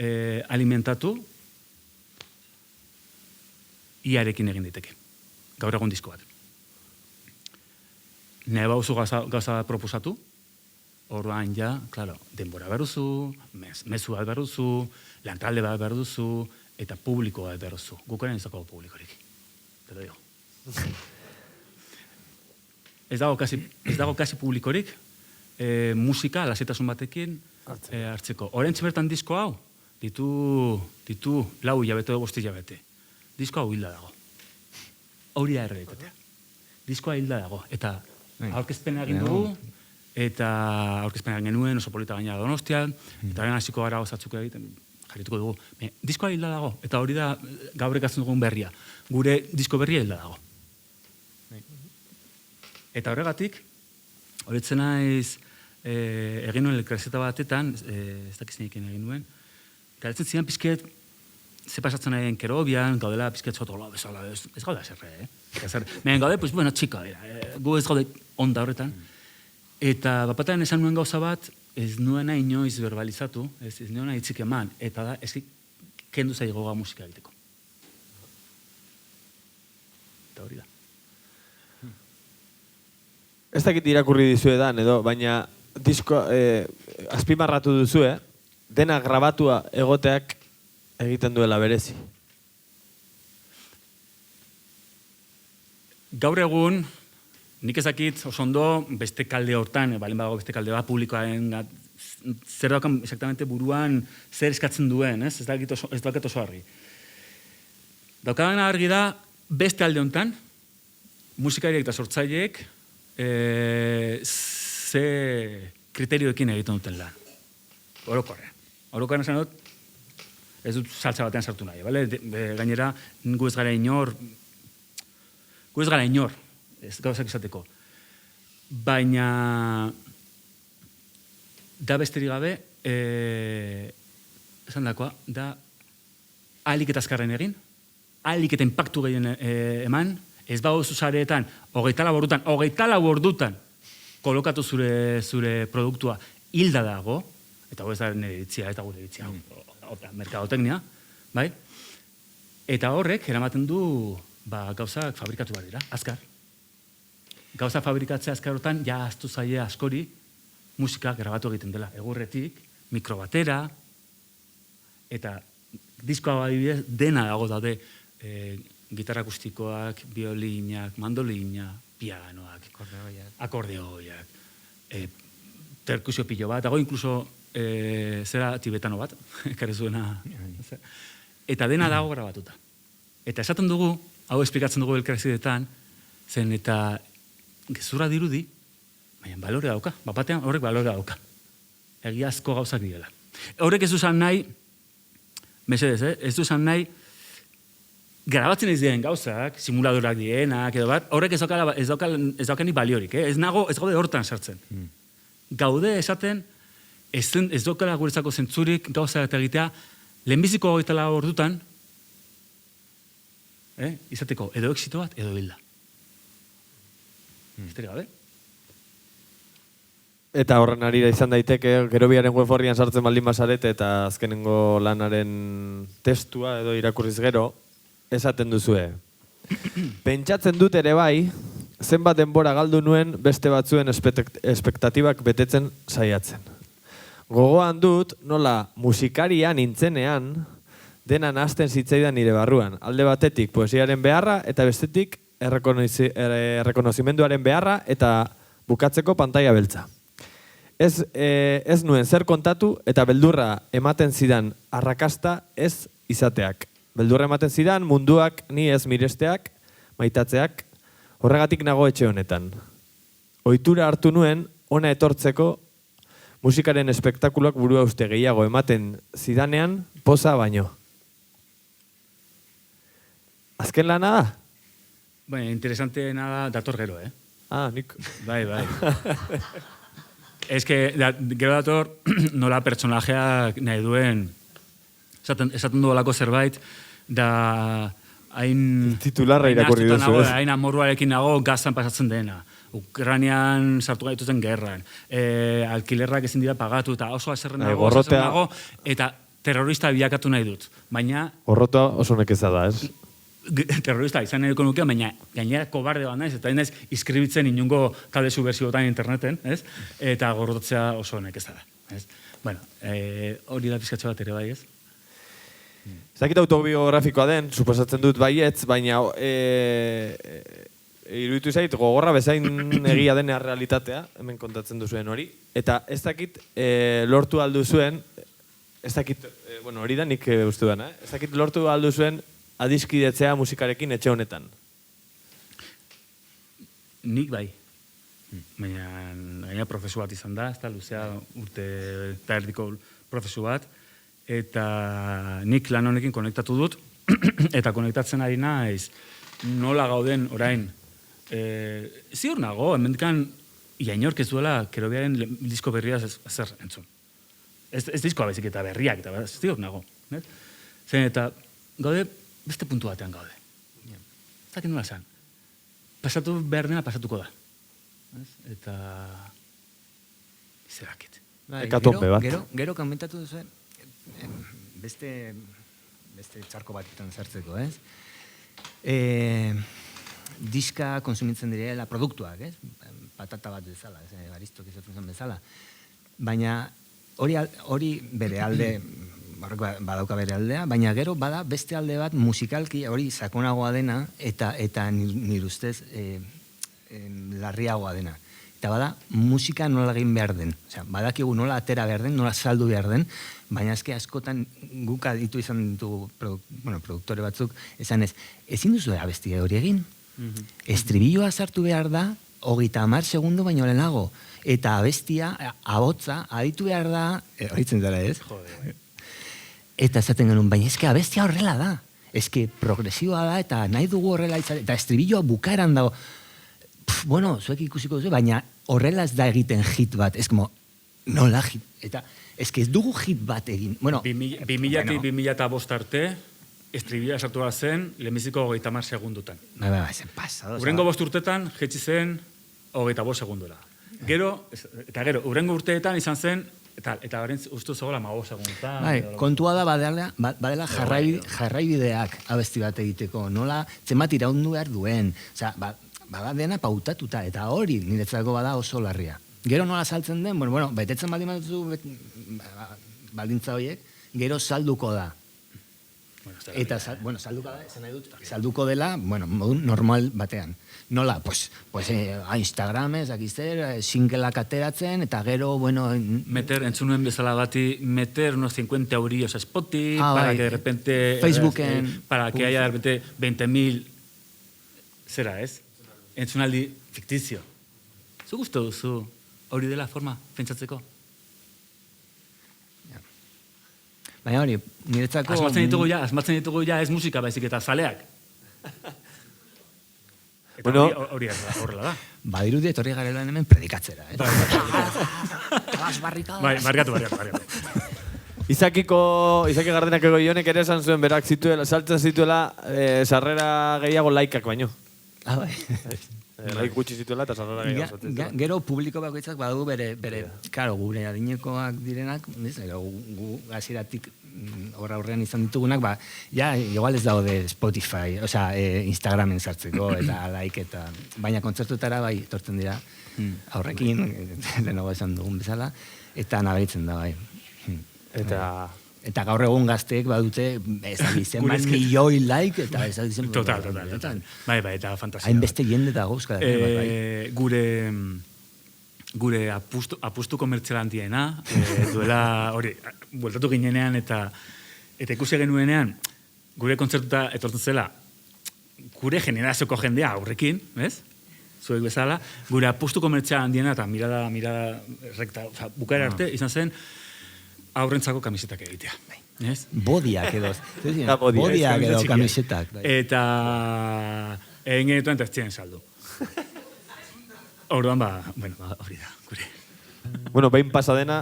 alimentatu, iarekin egin daiteke. Gaur egun disko bat. Nahi bauzu gauza bat proposatu, orduan ja, claro, denbora behar duzu, mezu bat behar duzu, lantalde bat behar duzu, eta publiko bat behar duzu. Gukaren ez dago publikorik. Te lo digo. Ez dago kasi publikorik, musika, lasetasun batekin hartzeko. Orentxe bertan disko hau, ditu 4 hilabete edo 5 hilabete. Disko hau hilda dago. Hori da errealitatea. Diskoa hilda dago. Eta aurkezpena egin dugu, eta aurkezpena egin genuen oso polita gaina Donostian, eta horren hasiko gara gozatzuk egiten, jarrituko dugu. Diskoa hilda dago, eta hori da gaur ekatzen dugun berria. Gure disko berria hilda dago. Eta horregatik, horretzen naiz, egin nuen elkarrizketa batetan, ez dakiznekin egin nuen, galdetzen zidan pizket, ze pasatzen nahi Kerobian, gaudela pizket zotola bezala, ez gauda zerre, Mehen gaude, pues bueno, txika, gu ez gaude onda horretan. Eta bapatan esan nuen gauza bat, ez nuena inoiz verbalizatu, ez nuena hitzik eman, eta da, ez kendu zaigo musika egiteko. Eta hori da. Ez dakit irakurri dizuedan, edo, baina disko azpimarratu duzu, dena grabatua egoteak egiten duela berezi. Gaur egun, nik ezakit oso ondo beste kalde hortan, balen badago beste kalde bat publikoaren zer daukan exactamente buruan zer eskatzen duen, ez dakit oso argi. Daukadan argi da, beste alde hontan, musikariek eta sortzaileek ze kriterioekin egiten duten lan. Orokorrean. Orokorrean esan dut, ez dut saltza batean sartu nahi, bale? Gainera, gu ez gara inor, ez gauzak izateko. Baina, da besterik gabe, esan dakoa, da ahalik eta azkarren egin, ahalik eta impactu gehien eman, ez bau zuzareetan, 24 ordutan, kolokatu zure produktua hilda dago, eta hori ez da nire iritzia, eta gure iritzia, merkadoteknia, bai? Eta horrek, eramaten du, gauzak fabrikatu bat dira, azkar. Gauza fabrikatzea azkarotan, ja aztu zaie askori, musika grabatu egiten dela. Egurretik, mikrobatera, eta diskoa adibidez, dena dago daude gitarra akustikoak, biolinak, mandolina, pianoak, akordeoiak, perkusio pilo bat, dago inkluso zera tibetano bat, ekarri zuena. Eta dena dago grabatuta. Eta esaten dugu, hau esplikatzen dugu elkarrizketetan, zen eta gezurra dirudi, baina balore dauka, bapatean horrek balore dauka. Egiazko gauzak direla. Horrek ez duzan nahi, mesedez, ez duzan nahi, grabatzen ez diren gauzak, simuladorak dienak, edo bat, horrek ez daukani baliorik, ez gaude hortan sartzen. Gaude esaten, ez daukala guretzako zentzurik gauzak eta egitea, lehenbiziko 24 ordutan, izateko edo exito bat, edo hilda. Esterik gabe? Eta horren arira izan daiteke, Gerobiaren web horrian sartzen baldin bazarete eta azkenengo lanaren testua edo irakurriz gero, esaten duzue. Pentsatzen dut ere bai, zenbat denbora galdu nuen beste batzuen espektatibak betetzen saiatzen. Gogoan dut, nola musikaria nintzenean, dena nahasten zitzaidan nire barruan. Alde batetik poesiaren beharra eta bestetik errekonozimenduaren beharra eta bukatzeko pantaila beltza. Ez nuen zer kontatu eta beldurra ematen zidan arrakasta ez izateak. Beldurra ematen zidan munduak ni ez miresteak, maitatzeak, horregatik nago etxe honetan. Ohitura hartu nuen ona etortzeko musikaren espektakuloak burua uste gehiago ematen zidanean poza baino. Azken lana da? Baina, interesanteena da dator gero, Nik. Bai. Ez que, gero dator, nola pertsonajeak nahi duen, esaten duelako zerbait, da hain... Titularra irakurri duzu, ez? Hain amorruarekin nago gazan pasatzen dena. Ukranian sartu gaituten gerran. Alkilerrak ezin dira pagatu, eta oso azerren nago, eta terrorista bilakatu nahi dut. Baina Horrotua oso nekeza da, ez? terrorista izan nahiko nuke, baina gainera kobarde bat naiz, eta naiz iskribitzen inungo talde subversibotan interneten, ez? Eta gorrotzea oso nekeza da. Ez? Bueno, hori da pizkatxo bat ere bai, ez? Ez dakit autobiografikoa den, suposatzen dut baietz, baina iruditu zait, gogorra bezain egia dena realitatea, hemen kontatzen duzuen hori, eta ez dakit lortu aldu zuen, ez dakit, bueno, hori da nik uste dena, ez dakit lortu aldu zuen adiskidetzea musikarekin etxe honetan. Nik bai. Baina prozesu bat izan da, ez da, luzea urte eta erdiko prozesu bat, eta nik lan honekin konektatu dut, eta konektatzen ari naiz, nola gauden orain, ziur nago, hemendikan iainork ez duela Kerobiaren disko berria zer entzun. Ez diskoa baizik eta berriak, eta ziur nago. Zen eta gaude, beste puntu batean gaude. Ez dakit nola esan. Pasatu behar dena pasatuko da. Eta zerakit. Hekatombe bat. Gero komentatu duzuen, beste txarko batetan sartzeko, ez? Diska konsumitzen direla produktuak, ez? Patata bat bezala, Aristok izaten zen bezala. Baina hori bere alde, badauka bere aldea, baina gero bada beste alde bat musikalki hori sakonagoa dena eta nire ustez larriagoa dena. Eta bada, musika nola egin behar den. Osea, badakigu nola atera behar den, nola saldu behar den, baina eske askotan guk aditu izan ditugu produktore batzuk, esan ezin duzu abesti hori egin. Estribilloa sartu behar da, 30 segundo baino lehenago. Eta abestia, ahotsa, aditu behar da, horitzen zara ez? Eta esaten genuen, baina eske abestia horrela da. Eske progresiboa da, eta nahi dugu horrela izan, eta estribilloa bukaeran dago. Bueno, zuek ikusiko duzu, baina horrela ez da egiten hit bat, ez como, nola hit, eta ez ez dugu hit bat egin. Bueno, 2000-2005 arte, estribila sartu bat zen, lehenbiziko 30 segundutan. Zen pasado. Urrengo 5 urtetan, jetxi zen 25 segundura. Gero, urrengo urteetan izan zen, eta horren ustu zegoela 15 segundutan. Kontua da badela jarraibideak abesti bat egiteko, nola zenbat iraundu behar duen, osea, bada dena pautatuta, eta hori niretzako bada oso larria. Gero nola saltzen den, bueno, betetzen baldin baduzu baldintza horiek, gero salduko da. Eta, salduko da, esan nahi dut, salduko dela, modu normal batean. Nola, pues Instagramez, akizter, singleak ateratzen, eta gero, meter, entzunuen bezala bati, meter unos 50 eurillos a Spotify, para que de repente... Facebooken... Para que haya de repente 20.000... Zera, ez? Entzunaldi fiktizio. Zu gustu duzu hori dela forma pentsatzeko? Baina hori, niretzako... Asmatzen ditugu ja ez musika baizik eta zaleak. Eta hori horrela da. Badirudi etorri garela hemen predikatzera. Bai, barriatu. Izaki Gardenak Egoionek ere esan zuen berak saltzen zituela sarrera gehiago laikak baino. Bai. Laik gutxi zituela eta sarrera gehiago zaten. Gero publiko bakoitzak badu bere, karo, gure adinekoak direnak, gu hasieratik aurrean izan ditugunak, igual ez daude Spotify, osea, Instagramen sartzeko eta like eta, baina kontzertutara bai etortzen dira aurrekin, lehenago esan dugun bezala, eta nabaritzen da bai. Eta gaur egun gazteek badute zenbat milioi like eta ezagizen... Total. Bai, eta fantasia. Hainbeste jende da gauzka. Gure apustu komertzial handiena, duela, hori, bueltatu ginenean eta ikusi genuenean, gure kontzertuta etortzen zela, gure generazioko jendea aurrekin, ez? Zuek bezala, gure apustu komertzial handiena eta mirada rekta, bukaera arte, izan zen, aurrentzako kamisetak egitea. Bodiak edo. Bodiak edo kamisetak. Eta egin genituen eta ez ziren saldu. Orduan hori da, gure. Behin pasadena,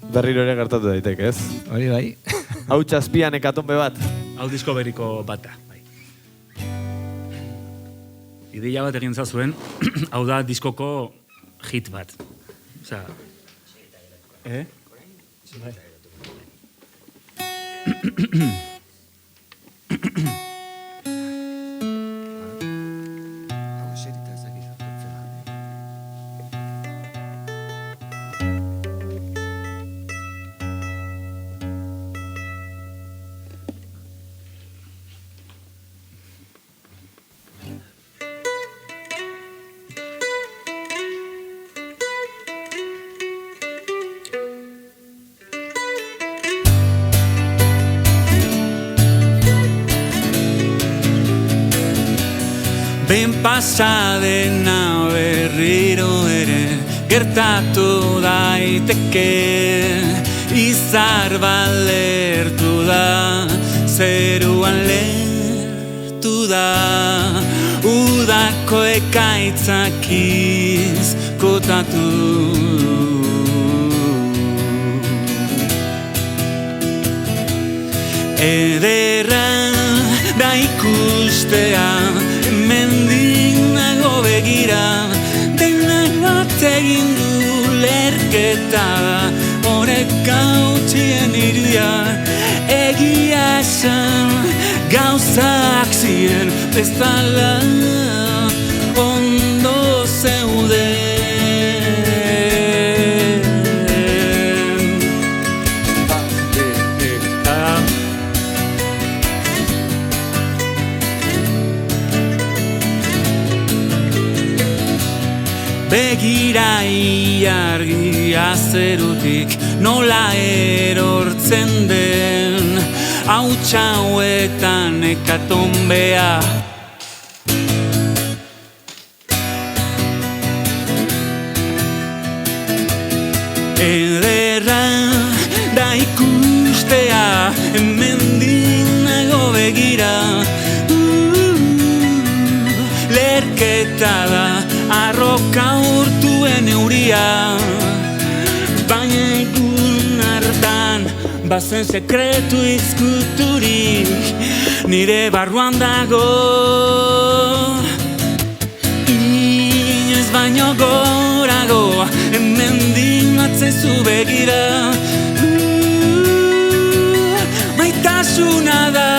berriro ere gertatu daiteke, ez? Hori bai. Hau txazpian hekatombe bat. Hau disko berriko bata. Ideia bat egin zazuen, hau da diskoko hit bat. Osea, Ben pasadena berriro ere gertatu daiteke, izar balertu da, zeruan lertu da, udako ekaitzak izkotatu. Ederra da ikustea, hemendik nago begira, denak bat egin du lerketa, horrek gautxien irudia, egia esan gauzak ziren bezala ondo zeuden. Begira iargia zerutik nola erortzen den, hautsa hauetan hekatombea. Ederra da ikustea, hemendik nago begira, lerketa da arroka urtuen euria, baina egun hartan bazen sekretu izkuturik nire barruan dago, inoiz baino gorago hemendik atzezu begira, maitasuna da.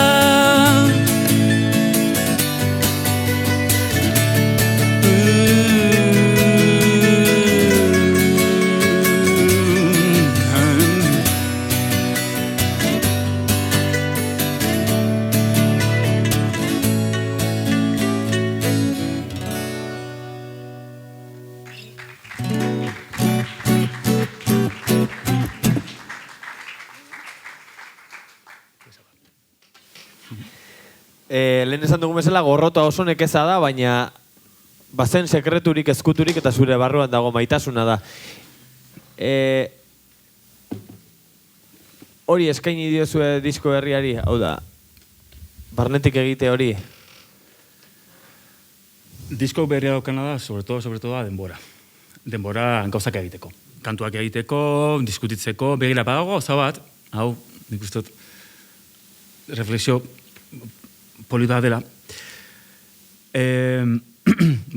Lehen esan dugun bezala gorrota oso nekeza da, baina bazen sekreturik, ezkuturik eta zure barruan dago maitasuna da. Hori eskaini diozue disko berriari, hau da, barnetik egite hori? Disko berria daukana da, sobre todo da denbora. Denbora gauzak egiteko. Kantuak egiteko, diskutitzeko, begira badago gauza bat, hau, nik uste dut, reflexio polita dela.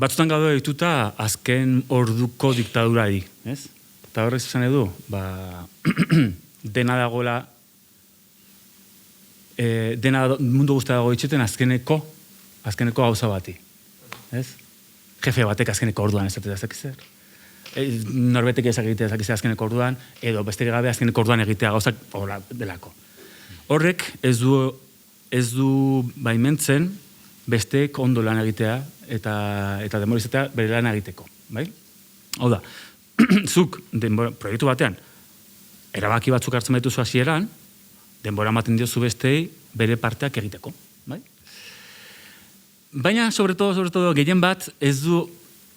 Batzutan gaude dituta azken orduko diktadurari, ez? Eta horrez esan edu, dena dagoela, dena mundu guztia dago itxeten azkeneko gauza bati, ez? Jefe batek azkeneko orduan ez ezak zer. Norbetek ezagitea ezak azkeneko orduan, edo besterik gabe azkeneko orduan egitea gauzak horra delako. Horrek ez du baimentzen besteek ondo lan egitea eta denbora izatea bere lan egiteko, bai? Hau da, zuk proiektu batean erabaki batzuk hartzen baituzu hasieran, denbora ematen diozu bestei bere parteak egiteko, bai? Baina, sobre todo, gehien bat ez du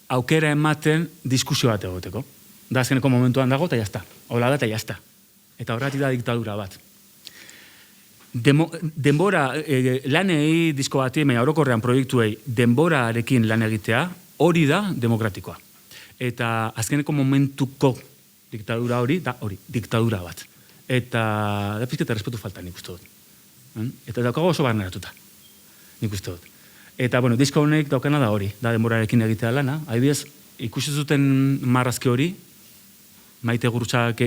aukera ematen diskusio bat egoteko. Da azkeneko momentuan dago eta jazta. Hola da eta jazta. Eta horretik da diktadura bat. Denbora, lanei disko bati, baina orokorrean proiektuei, denborarekin lan egitea, hori da demokratikoa. Eta azkeneko momentuko diktadura hori, da hori, diktadura bat. Eta da pizketa respetu falta nik uste dut. Eta daukago oso barneratuta, nik uste dut. Eta, bueno, disko honek daukana da hori, da denborarekin egitea lana. Adibidez, ikusi zuten marrazki hori, Maite Gurutxak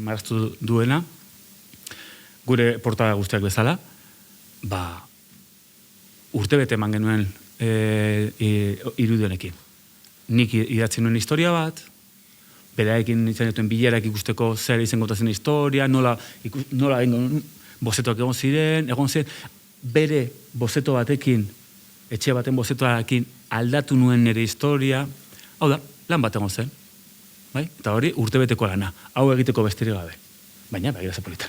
marraztu duena, gure portada guztiak bezala, urte bete eman genuen irudionekin. Nik idatzi nuen historia bat, beraekin izan dituen bilerak ikusteko zer izango zen historia, nola bozetoak egon ziren, bere bozeto batekin, etxe baten bozetoarekin aldatu nuen nire historia, hau da, lan bat egon zen. Bai? Eta hori urtebeteko lana, hau egiteko besterik gabe. Baina, begira ze polita.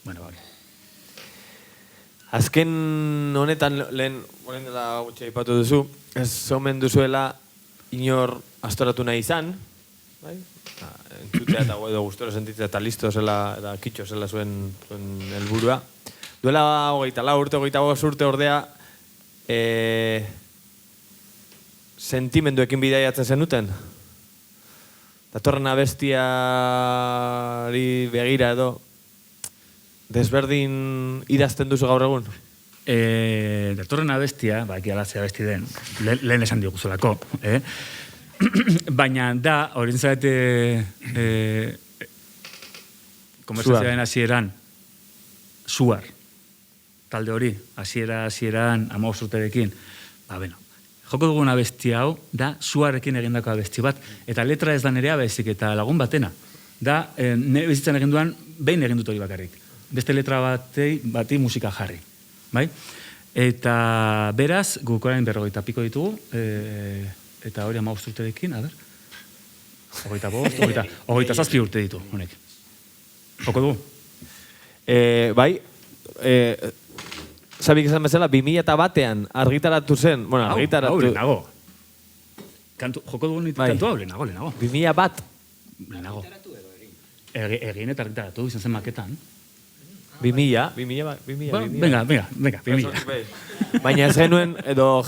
Bueno, hori. Azken honetan, lehen dela gutxi aipatu duzu, ez omen duzuela inor astoratu nahi izan, bai? Entzutea eta edo gustora sentitzea eta listo zela, eta kitxo zela zuen helburua. Duela 24 urte, 25 urte ordea, sentimenduekin bidaiatzen zenuten? Datorren abestiari begira edo, desberdin idazten duzu gaur egun? Datorren abestia, eki alatzea abesti den, lehen esan dioguzulako, baina da, horien zarete konversazioaren hasieran, Suar, talde hori, hasieran 15 urterekin, joko dugun abesti hau, da Suarrekin egindako abesti bat, eta letra ez da nerea bezik eta lagun batena. Da, nire bizitzan egin duan, behin egin dut hori bakarrik. Beste letra bati musika jarri. Bai? Eta beraz, guk orain 50 piko ditugu, eta hori 15 urterekin, a ber? 27 urte ditu, honek. Joko dugu? Bai, Sabik esan bezala, 2001an argitaratu zen, bueno, argitaratu... Hau, lehenago. Joko dugun kantu hau, lehenago. 2001? Lehenago. Egin eta argitaratu, izan zen maketan. 2000. Venga, 2000. Baina ez genuen, edo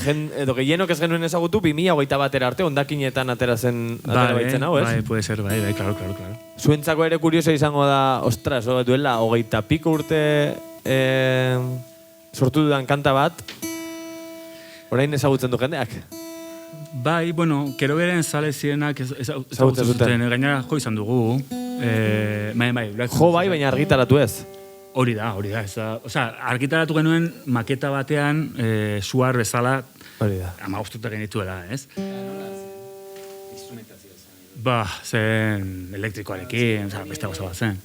gehienok ez genuen ezagutu, 2021 arte, ondakinetan atera baitzen hau, ez? Bai, puede ser, bai, claro. Zuentzako ere kurioso izango da, ostras, duela, 20 piko urte sortu dudan kanta bat, orain ezagutzen du jendeak? Bai, bueno, kero beren zale zirenak ezagutzen zuten, gainera jo izan dugu. Jo bai, baina argitaratu ez. Hori da. Argitaratu genuen maketa batean Suar bezala 15 urte genituela, ez? Zen elektrikoarekin, beste gauza bat zen.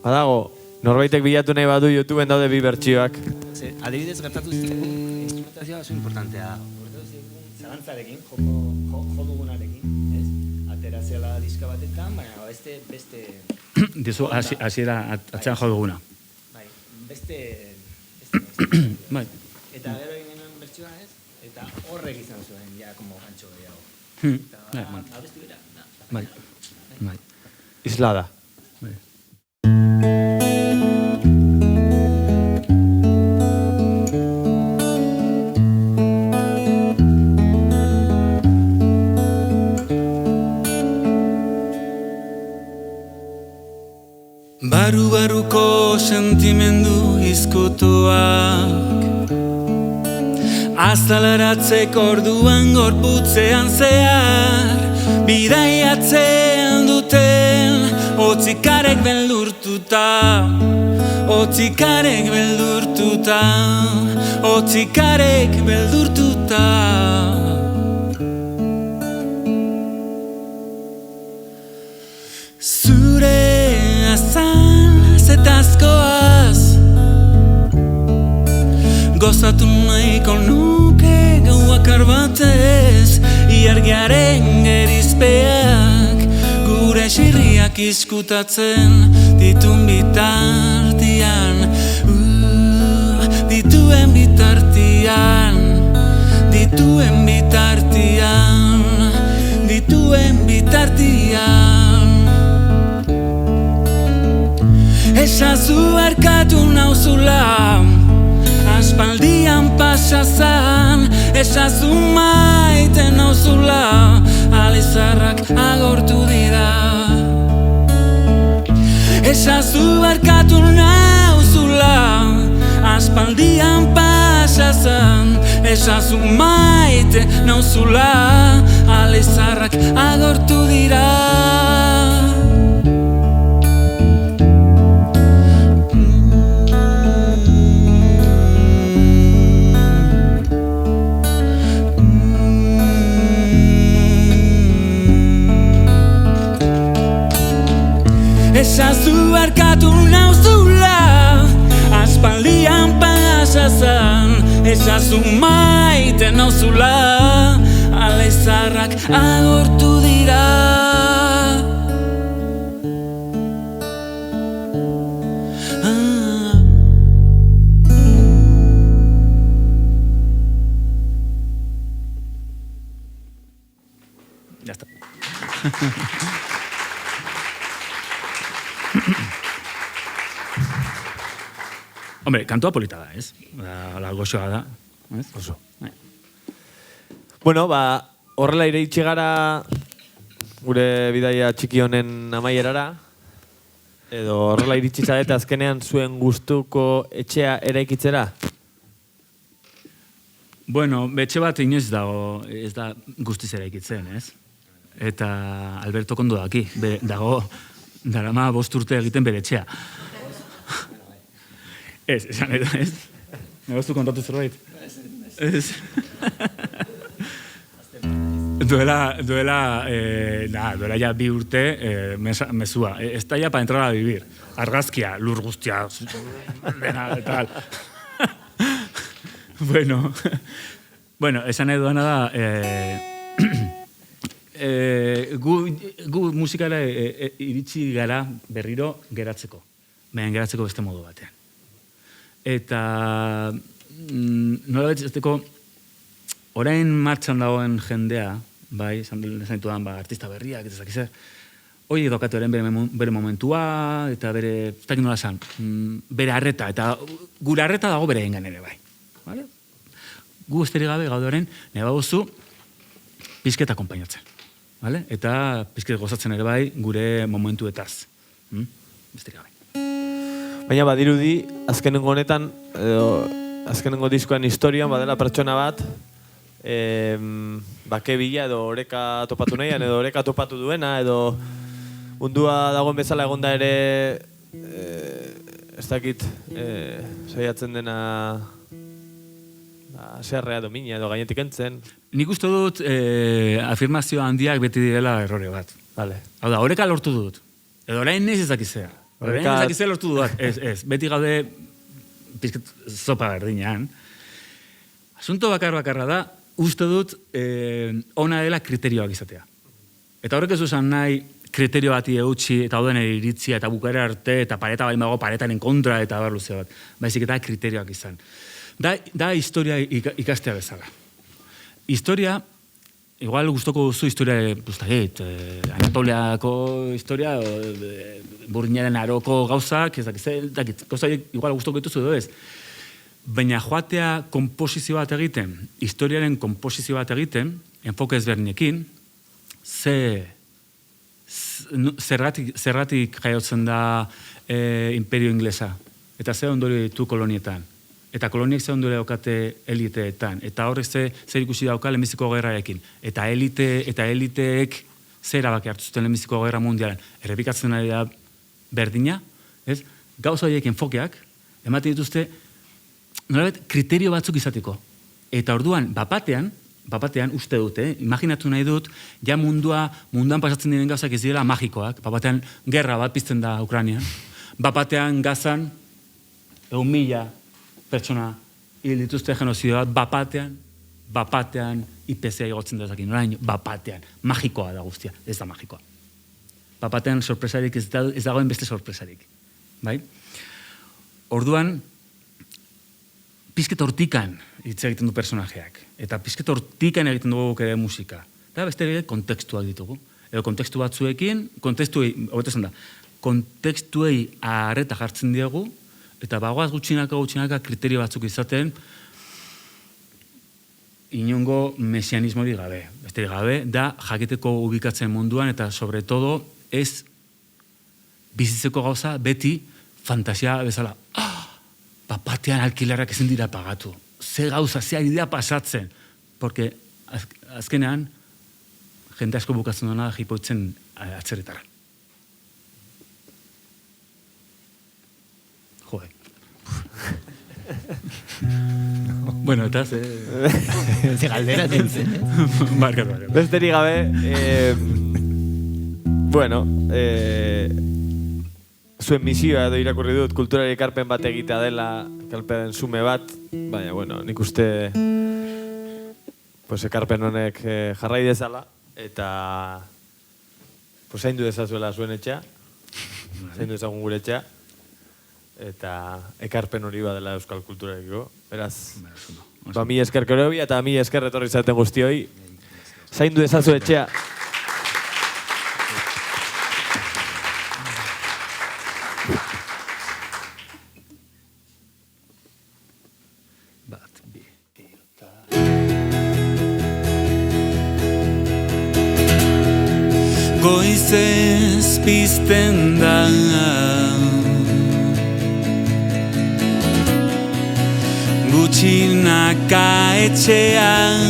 Badago, norbaitek bilatu nahi badu YouTubeen daude bi bertsioak. Adibidez gertatu ziren, instrumentazioa oso importantea. Zalantzarekin, jo dugunarekin, ez? Atera zela diska batetan, baina beste... Dizu, hasiera atzean jo duguna. Bai, beste... Bai. Eta gero egin genuen bertsioa, ez? Eta horrek izan zuen, ja, como gancho gehiago. Abesti bera. Bai. Islada. Bai. Baru-baruko sentimendu izkutuak azalaratzeko orduan gorputzean zehar bidaiatzen duten otzikarek beldurtuta zure azan zetazkoaz gozatu nahiko nuke gauakar batez iargiaren gerizpeak gure xirriak izkutatzen dituen bitartian Esazu arkatu nauzula aspaldian pasazan esazu maite nauzula alizarrak agortu dira esazu arkatu nauzula aspaldian pasazan esazu maite nauzula alizarrak agortu dira zu maite nauzula, alezarrak agortu dira. Ya está. Hombre, kantua polita da, ez? La goxoa da, ez? Oso. Bueno, horrela ireitsi gara gure bidaia txiki honen amaierara, edo horrela iritsi zarete azkenean zuen gustuko etxea eraikitzera? Bueno, etxe bat inoiz dago, ez da guztiz eraikitzen, ez? Eta Alberto kondo daki, dago darama 5 urte egiten bere etxea. Ez, esan edo, ez? Negoztu kontatu zerbait? Ez. Duela ja 2 urte mesua. Ez da ja pa entrar a vivir. Argazkia, lur guztia, dena, tal. Bueno, esan edo dana da, gu musikara iritsi gara berriro geratzeko. Baina geratzeko beste modu batean. Eta nola betxezteko, orain martxan dagoen jendea, bai, esan ditudan, artista berriak, ez dakize, hori edokatu bere momentua, eta bere, ez dakit nola esan, bere arreta, eta gure arreta dago bere engan ere, bai. Vale? Gu esterik gabe gaudoren, nahi baduzu, pizket akompainatzen. Vale? Eta pizket gozatzen ere bai, gure momentuetaz. Esterik gabe. Baina badirudi, azkenengo honetan, azkenengo diskoen historian, badela pertsona bat, bake bila edo oreka topatu nahian, edo oreka topatu duena, edo mundua dagoen bezala egonda ere, ez dakit, saiatzen dena zerrea domina edo gainetik entzen. Nik uste dut afirmazio handiak beti direla errore bat. Vale. Hau da, oreka lortu dut. Edo orain ez ezakizea. Orain ezakizea lortu dut. Ez. Beti gaude pizket zopa berdinean. Asunto bakarra da, uste dut ona dela kriterioak izatea. Eta horrek ez duzan nahi kriterio bati eutxi eta hauden iritzia eta bukera arte eta pareta bain bago paretaren kontra eta barluzea bat. Baizik eta kriterioak izan. Da historia ikastea bezala. Historia, igual gustoko duzu historia, Anatoliako historia, Burdinaren aroko gauzak, ez dakit, gauza igual gustoko dituzu edo ez. Baina joatea komposizio bat egiten, historiaren komposizio bat egiten, enfoke ezberdinekin, zergatik jaiotzen da imperio inglesa, eta ze ondorio ditu kolonietan. Eta koloniek ze ondure daukate eliteetan. Eta horrek zer ikusi dauka lehenbiziko gerrarekin. Eta eliteek zer erabaki hartu zuten lehenbiziko gerra mundialen. Errepikatzen ari da berdina, ez? Gauza horiek enfokeak, ematen dituzte, nolabet, kriterio batzuk izateko. Eta orduan, bapatean uste dute, imaginatu nahi dut, ja munduan pasatzen diren gauzak ez direla magikoak. Bapatean, gerra bat pizten da Ukrainian. Bapatean, Gazan, 1.000 pertsona hil dituzte genozidioa bat, bapatean IPC igotzen dezakin, orain bapatean, magikoa da guztia, ez da magikoa. Bapatean sorpresarik ez dagoen beste sorpresarik, bai? Orduan, pizket hortikan hitz egiten du personajeak, eta pizket hortikan egiten dugu ere musika. Eta beste ere kontekstuak ditugu. Edo kontekstu batzuekin, kontekstuei arreta jartzen diegu, eta bagoaz gutxinaka kriterio batzuk izaten inongo mesianismori gabe. Besterik gabe, da jakiteko ubikatzen munduan eta sobre todo ez bizitzeko gauza beti fantasia bezala. Bapatean alkilerrak ezin dira pagatu. Ze gauza, ze ari dira pasatzen. Porque azkenean jende asko bukatzen duena jipoitzen atzeretara. Jode. Bueno, eta ze galdera zen. Barkatu. Besterik gabe, bueno, zuen misioa edo irakurri dut kulturari ekarpen bat egitea dela, ekarpen sume bat, baina, bueno, nik uste pues, ekarpen honek jarrai dezala, eta pues, zaindu dezazuela zuen etxea, zaindu dezagun gure etxea, eta ekarpen hori badela euskal kulturarekiko. Beraz, ba, mi esker Kerovia eta mi esker etorri zaten guztioi, zaindu dezazu etxea. Goizez pizten da gutxinaka etxean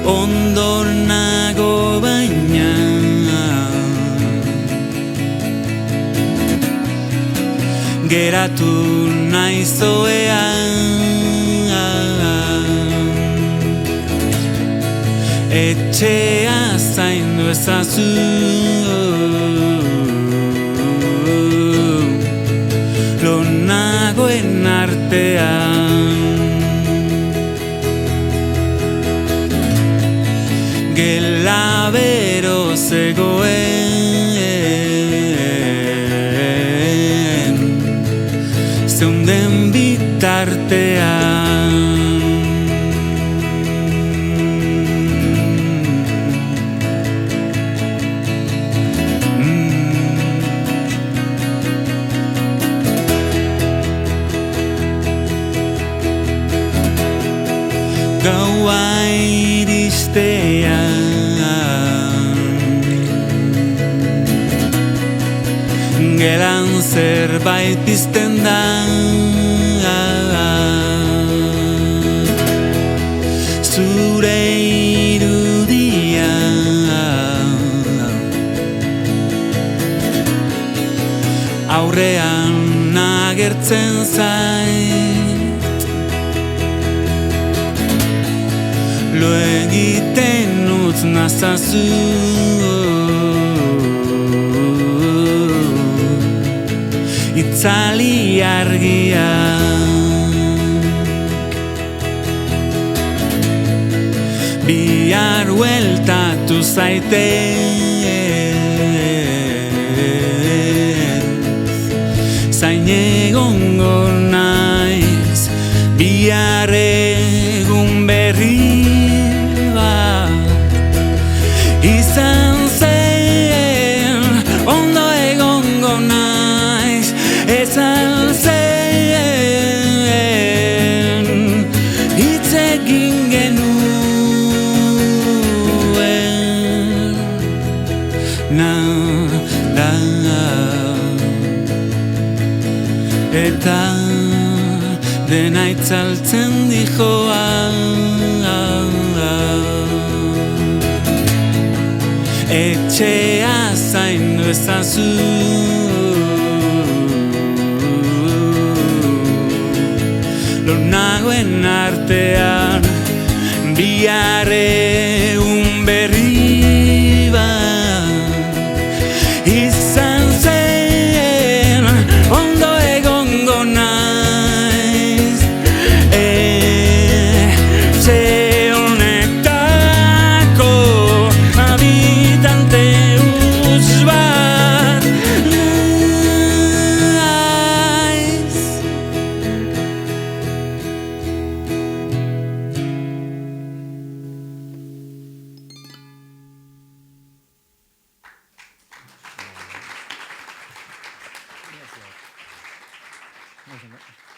ondo nago baina geratu naizoean etxea zaindu ezazu lo nagoen artean gela bero zegoen zeunden bitartean gaua iristean gelan zerbait pizten da zure irudia aurrean agertzen zait lo egiten utz nazazu itzali argia bihar hueltatu zaitez zain egongo naiz bihar egun berri izan zen ondo egongo naiz ezan zen hitz egin genuen da eta dena itzaltzen dijoa etxea zaindu ezazu lo nagoen artean bihar egun berri bat izan zen ondo egongo naiz etxe honetako habitante huts bat naiz. Gracias.